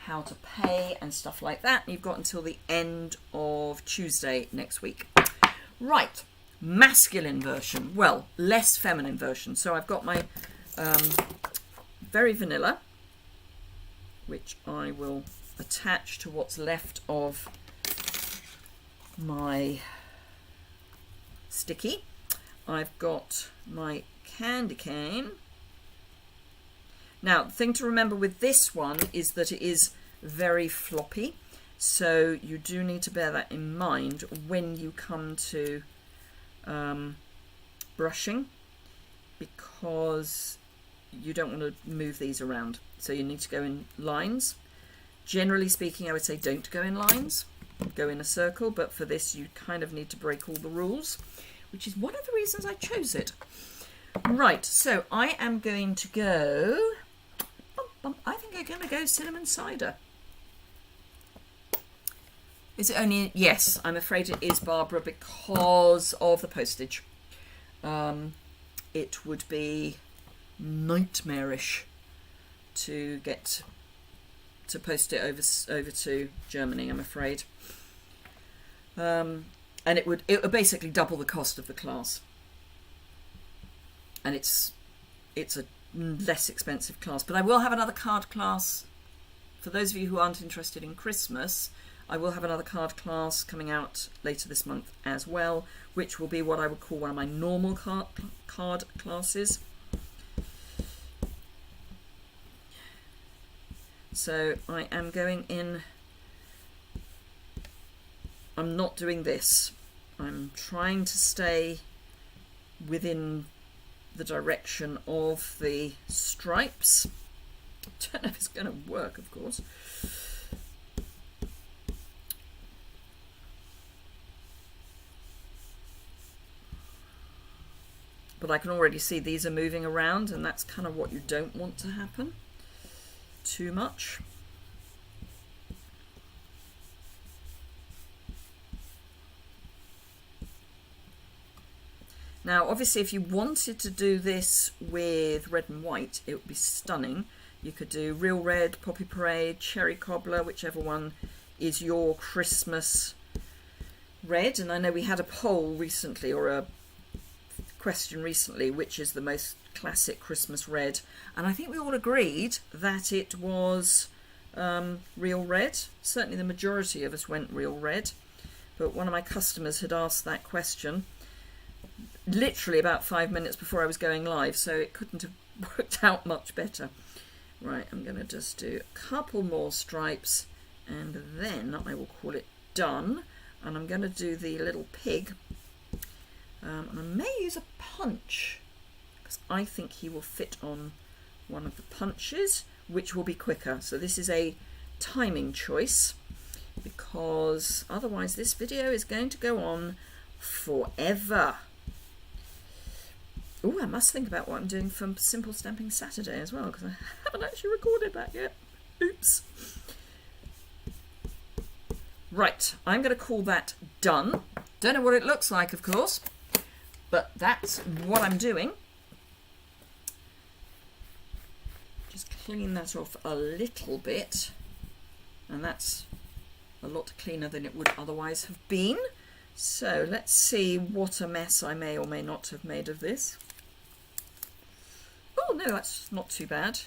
how to pay and stuff like that. You've got until the end of Tuesday next week. Right, masculine version, well, less feminine version. So I've got my very vanilla, which I will attach to what's left of my sticky. I've got my candy cane. Now, the thing to remember with this one is that it is very floppy, so you do need to bear that in mind when you come to brushing, because you don't want to move these around. So you need to go in lines. Generally speaking, I would say don't go in lines, go in a circle, but for this you kind of need to break all the rules, which is one of the reasons I chose it. Right, so I am going to go, I think I'm going to go cinnamon cider. Is it only, yes, I'm afraid it is, Barbara, because of the postage. It would be nightmarish to get to post it over to Germany, I'm afraid. And it would basically double the cost of the class. And it's a less expensive class. But I will have another card class. For those of you who aren't interested in Christmas, I will have another card class coming out later this month as well, which will be what I would call one of my normal card classes. So I am going in, I'm not doing this. I'm trying to stay within the direction of the stripes. Don't know if it's going to work, of course. But I can already see these are moving around, and that's kind of what you don't want to happen too much. Now, obviously, if you wanted to do this with red and white, it would be stunning. You could do Real Red, Poppy Parade, Cherry Cobbler, whichever one is your Christmas red. And I know we had a poll recently, or a question recently, which is the most classic Christmas red. And I think we all agreed that it was real red. Certainly the majority of us went real red, but one of my customers had asked that question literally about 5 minutes before I was going live, so it couldn't have worked out much better. Right, I'm going to just do a couple more stripes and then I will call it done. And I'm going to do the little pig. And I may use a punch because I think he will fit on one of the punches, which will be quicker. So this is a timing choice because otherwise this video is going to go on forever. Oh, I must think about what I'm doing for Simple Stamping Saturday as well, because I haven't actually recorded that yet. Oops. Right, I'm going to call that done. Don't know what it looks like, of course, but that's what I'm doing. Just clean that off a little bit, and that's a lot cleaner than it would otherwise have been. So let's see what a mess I may or may not have made of this. Oh no, that's not too bad.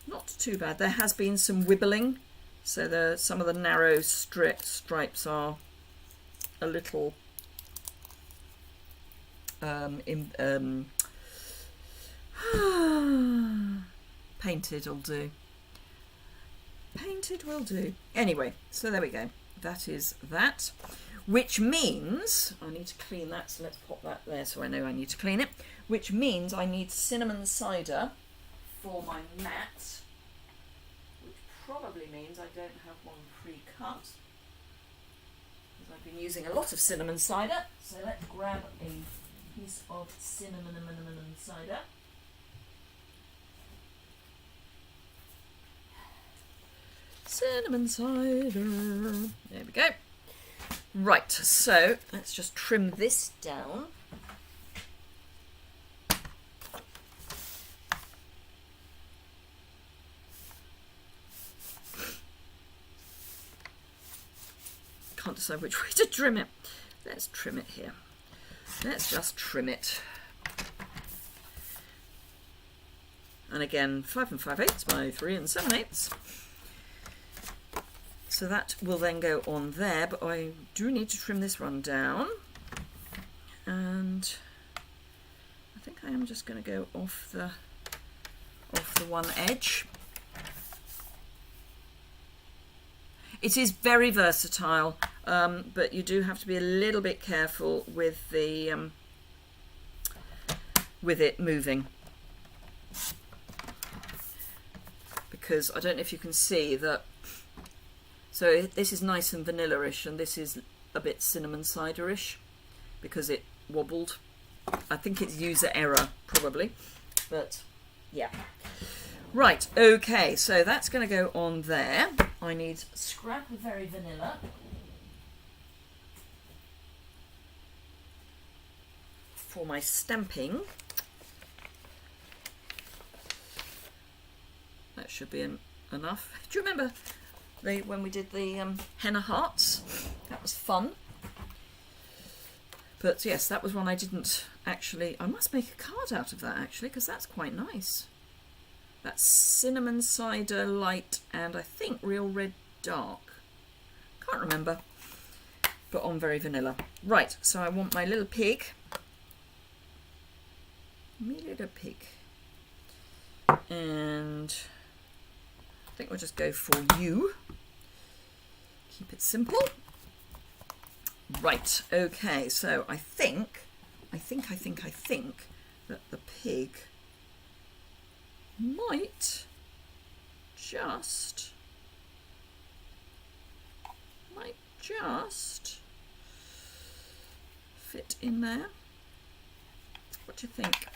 Not too bad. There has been some wibbling, so some of the narrow stripes are a little painted will do. Painted will do. Anyway, so there we go. That is that. Which means, I need to clean that, so let's pop that there so I know I need to clean it. Which means I need cinnamon cider for my mat, which probably means I don't have one pre-cut, because I've been using a lot of cinnamon cider. So let's grab a piece of cinnamon cider. Cinnamon cider. There we go. Right, so let's just trim this down. Can't decide which way to trim it. Let's trim it here. Let's just trim it. And again, 5 5/8 by 3 7/8. So that will then go on there, but I do need to trim this one down. And I think I am just going to go off the one edge. It is very versatile, but you do have to be a little bit careful with the with it moving, because I don't know if you can see that. So this is nice and vanilla-ish, and this is a bit cinnamon cider-ish because it wobbled. I think it's user error, probably, but yeah. Right, okay, so that's going to go on there. I need scrap of very vanilla. For my stamping. That should be enough. Do you remember when we did the henna hearts? That was fun. But yes, that was one I didn't actually... I must make a card out of that actually, because that's quite nice. That's cinnamon cider light and I think real red dark. Can't remember. But on very vanilla. Right, so I want my little pig. My little pig. And I think we'll just go for you. Keep it simple. Right, okay, so I think that the pig might just fit in there. What do you think?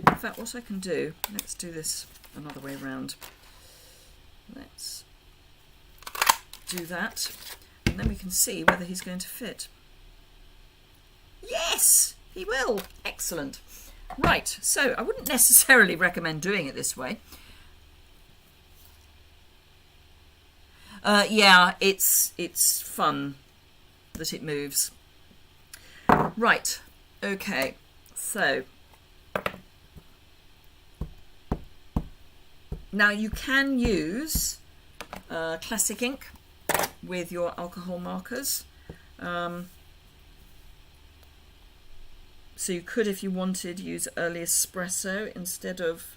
In fact, what I can do, let's do this another way around. Let's do that, and then we can see whether he's going to fit. Yes, he will. Excellent. Right, so I wouldn't necessarily recommend doing it this way. Yeah, it's fun that it moves. Right, okay, so Now you can use classic ink with your alcohol markers. So you could, if you wanted, use early espresso instead of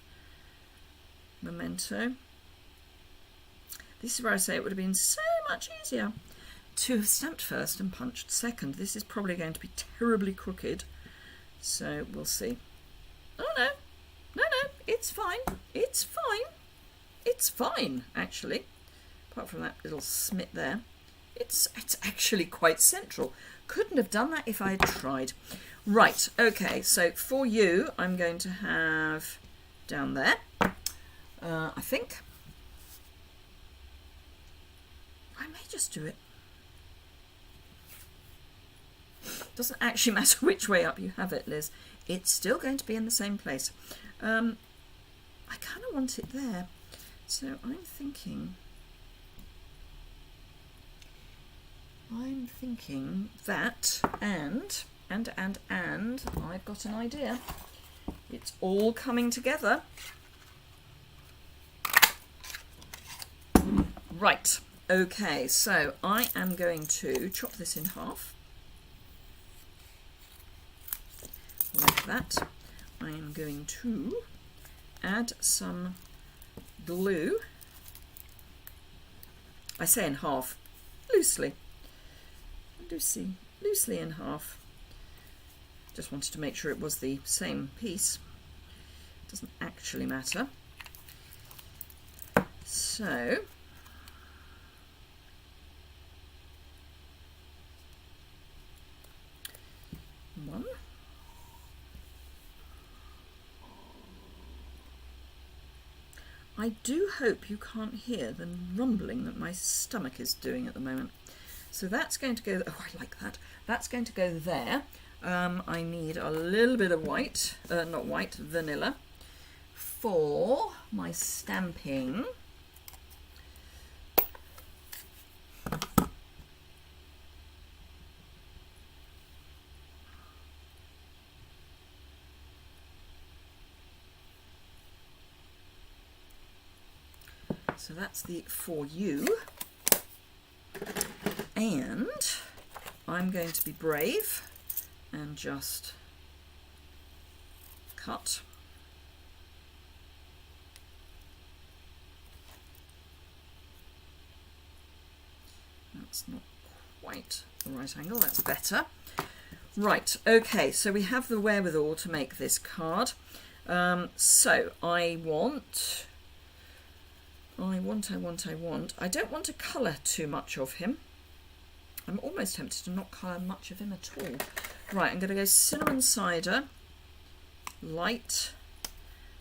memento. This is where I say it would have been so much easier to have stamped first and punched second. This is probably going to be terribly crooked, so we'll see. Oh no, no, it's fine, it's fine, it's fine actually, apart from that little smit there. It's actually quite central. Couldn't have done that if I had tried. Right, okay, so for you, I'm going to have down there, I think. I may just do it. Doesn't actually matter which way up you have it, Liz. It's still going to be in the same place. I kind of want it there. So I'm thinking that, and I've got an idea. It's all coming together. Right, okay, so I am going to chop this in half, like that. I am going to add some glue. I say in half, loosely in half. Just wanted to make sure it was the same piece. Doesn't actually matter. So one. I do hope you can't hear the rumbling that my stomach is doing at the moment. So that's going to go, oh, I like that. That's going to go there. I need a little bit of white, not white, vanilla for my stamping. So that's the for you. And I'm going to be brave and just cut. That's not quite the right angle, that's better. Right, okay, so we have the wherewithal to make this card. So I don't want to colour too much of him. I'm almost tempted to not colour much of him at all. Right, I'm going to go cinnamon cider, light,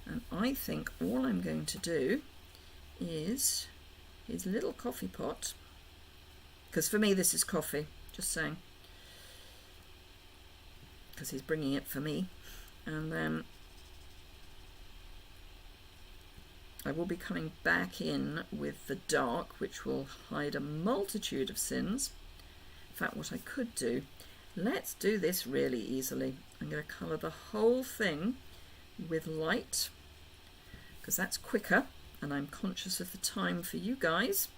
and I think all I'm going to do is his little coffee pot, because for me this is coffee, just saying, because he's bringing it for me, and then I will be coming back in with the dark, which will hide a multitude of sins. In fact, what I could do, let's do this really easily. I'm going to colour the whole thing with light, because that's quicker, and I'm conscious of the time for you guys.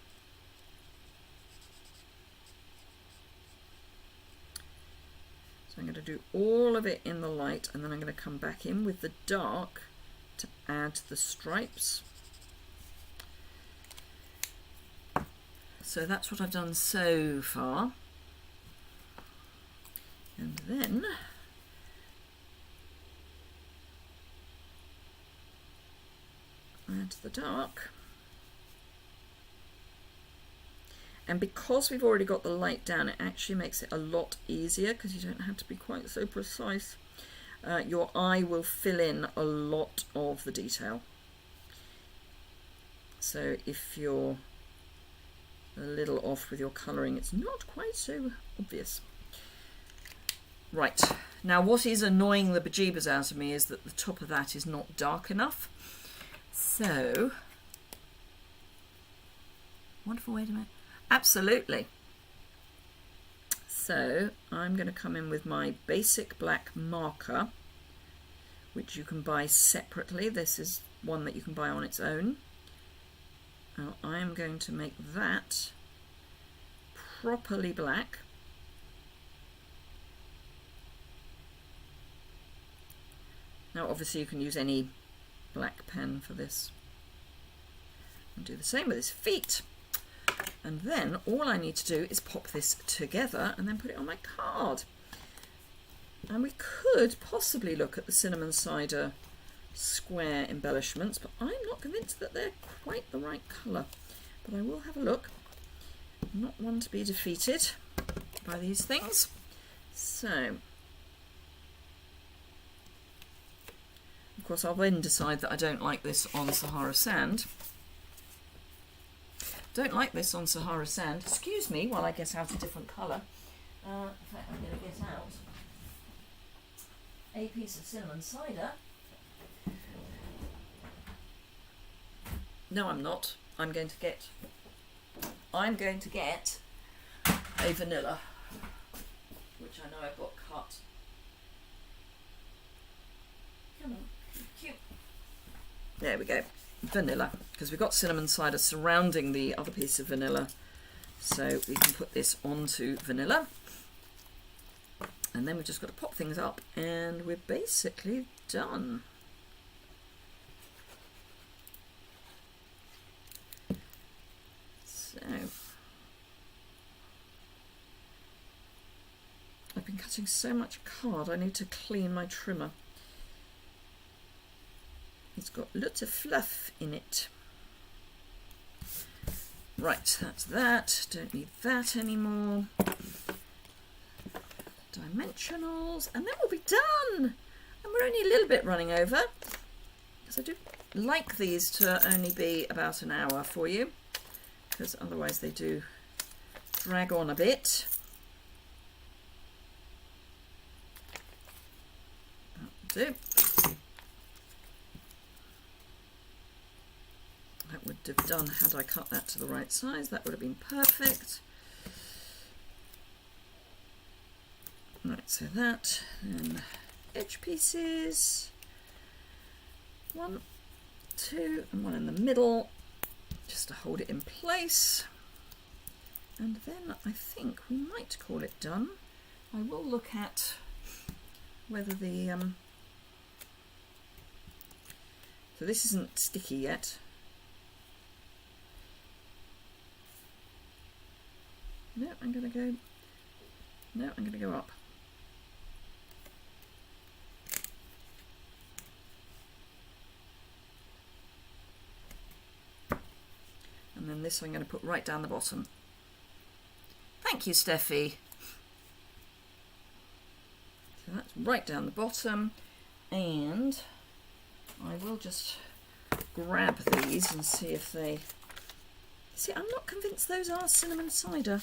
So I'm going to do all of it in the light, and then I'm going to come back in with the dark to add the stripes. So that's what I've done so far. And then add the dark. And because we've already got the light down, it actually makes it a lot easier, because you don't have to be quite so precise. Your eye will fill in a lot of the detail. So if you're a little off with your colouring, it's not quite so obvious. Right, now what is annoying the bejeebers out of me is that the top of that is not dark enough. So, wonderful way to make, absolutely. So I'm going to come in with my basic black marker, which you can buy separately. This is one that you can buy on its own. Now I'm going to make that properly black. Now obviously you can use any black pen for this. And do the same with his feet. And then all I need to do is pop this together and then put it on my card. And we could possibly look at the cinnamon cider square embellishments, but I'm not convinced that they're quite the right colour. But I will have a look. I'm not one to be defeated by these things. So, of course, I'll then decide that I don't like this on Sahara Sand. Don't like this on Sahara Sand. Excuse me while I get out a different colour. In fact, I'm going to get out a piece of cinnamon cider. No, I'm not. I'm going to get a vanilla, which I know I've got cut. Come on, cute. There we go. Vanilla, because we've got cinnamon cider surrounding the other piece of vanilla, so we can put this onto vanilla, and then we've just got to pop things up and we're basically done. So I've been cutting so much card, I need to clean my trimmer. It's got lots of fluff in it. Right, that's that. Don't need that anymore. Dimensionals, and then we'll be done. And we're only a little bit running over, because I do like these to only be about an hour for you, because otherwise they do drag on a bit. That'll do. That would have done had I cut that to the right size. That would have been perfect. Right, so that, then edge pieces, 1, 2, and one in the middle, just to hold it in place. And then I think we might call it done. I will look at whether the, so this isn't sticky yet. No, I'm going to go up. And then this I'm going to put right down the bottom. Thank you, Steffi. So that's right down the bottom, and I will just grab these and see if they... See, I'm not convinced those are cinnamon cider.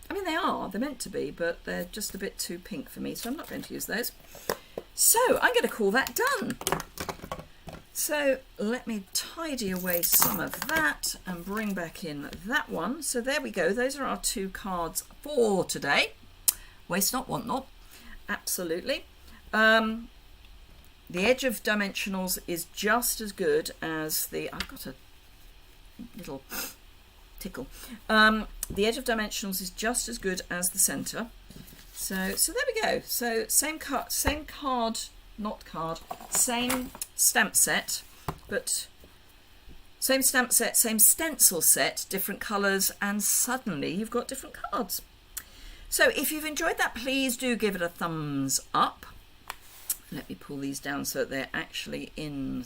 I mean, they are, they're meant to be, but they're just a bit too pink for me, so I'm not going to use those. So I'm going to call that done. So let me tidy away some of that and bring back in that one. So there we go. Those are our 2 cards for today. Waste not, want not. Absolutely. The edge of dimensionals is just as good as the... I've got a little tickle. The edge of dimensionals is just as good as the center. So there we go. So same stamp set, but same stamp set, same stencil set, different colors, and suddenly you've got different cards. So if you've enjoyed that, please do give it a thumbs up. Let me pull these down so that they're actually in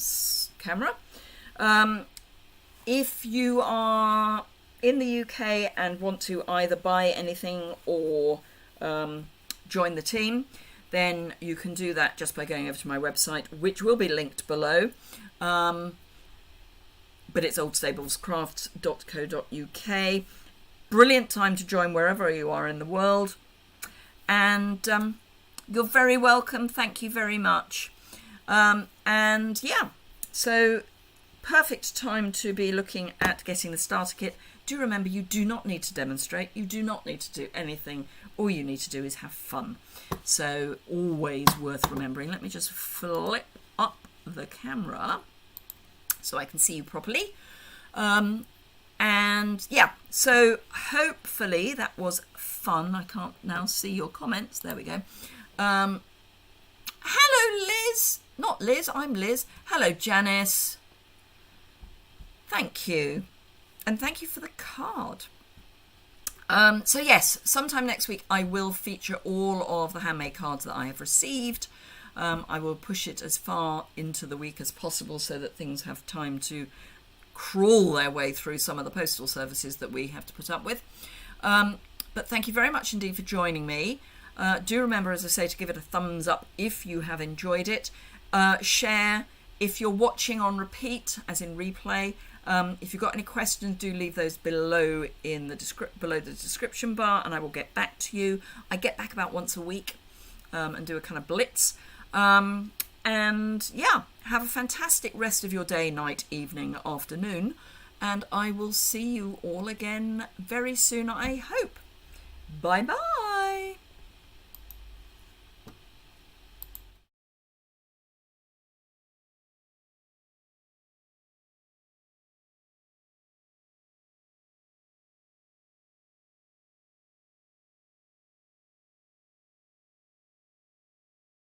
camera. If you are in the UK and want to either buy anything or join the team, then you can do that just by going over to my website, which will be linked below. But it's oldstablescrafts.co.uk. Brilliant time to join wherever you are in the world. And you're very welcome. Thank you very much. And yeah, so... perfect time to be looking at getting the starter kit. Do remember, you do not need to demonstrate. You do not need to do anything. All you need to do is have fun. So always worth remembering. Let me just flip up the camera so I can see you properly. And yeah, so hopefully that was fun. I can't now see your comments. There we go. Hello, Liz. Not Liz, I'm Liz. Hello, Janice. Thank you. And thank you for the card. So yes, sometime next week I will feature all of the handmade cards that I have received. I will push it as far into the week as possible so that things have time to crawl their way through some of the postal services that we have to put up with. But thank you very much indeed for joining me. Do remember, as I say, to give it a thumbs up if you have enjoyed it. Share if you're watching on repeat, as in replay. If you've got any questions, do leave those below in the below the description bar, and I will get back to you. I get back about once a week and do a kind of blitz. And yeah, have a fantastic rest of your day, night, evening, afternoon, and I will see you all again very soon, I hope. Bye bye.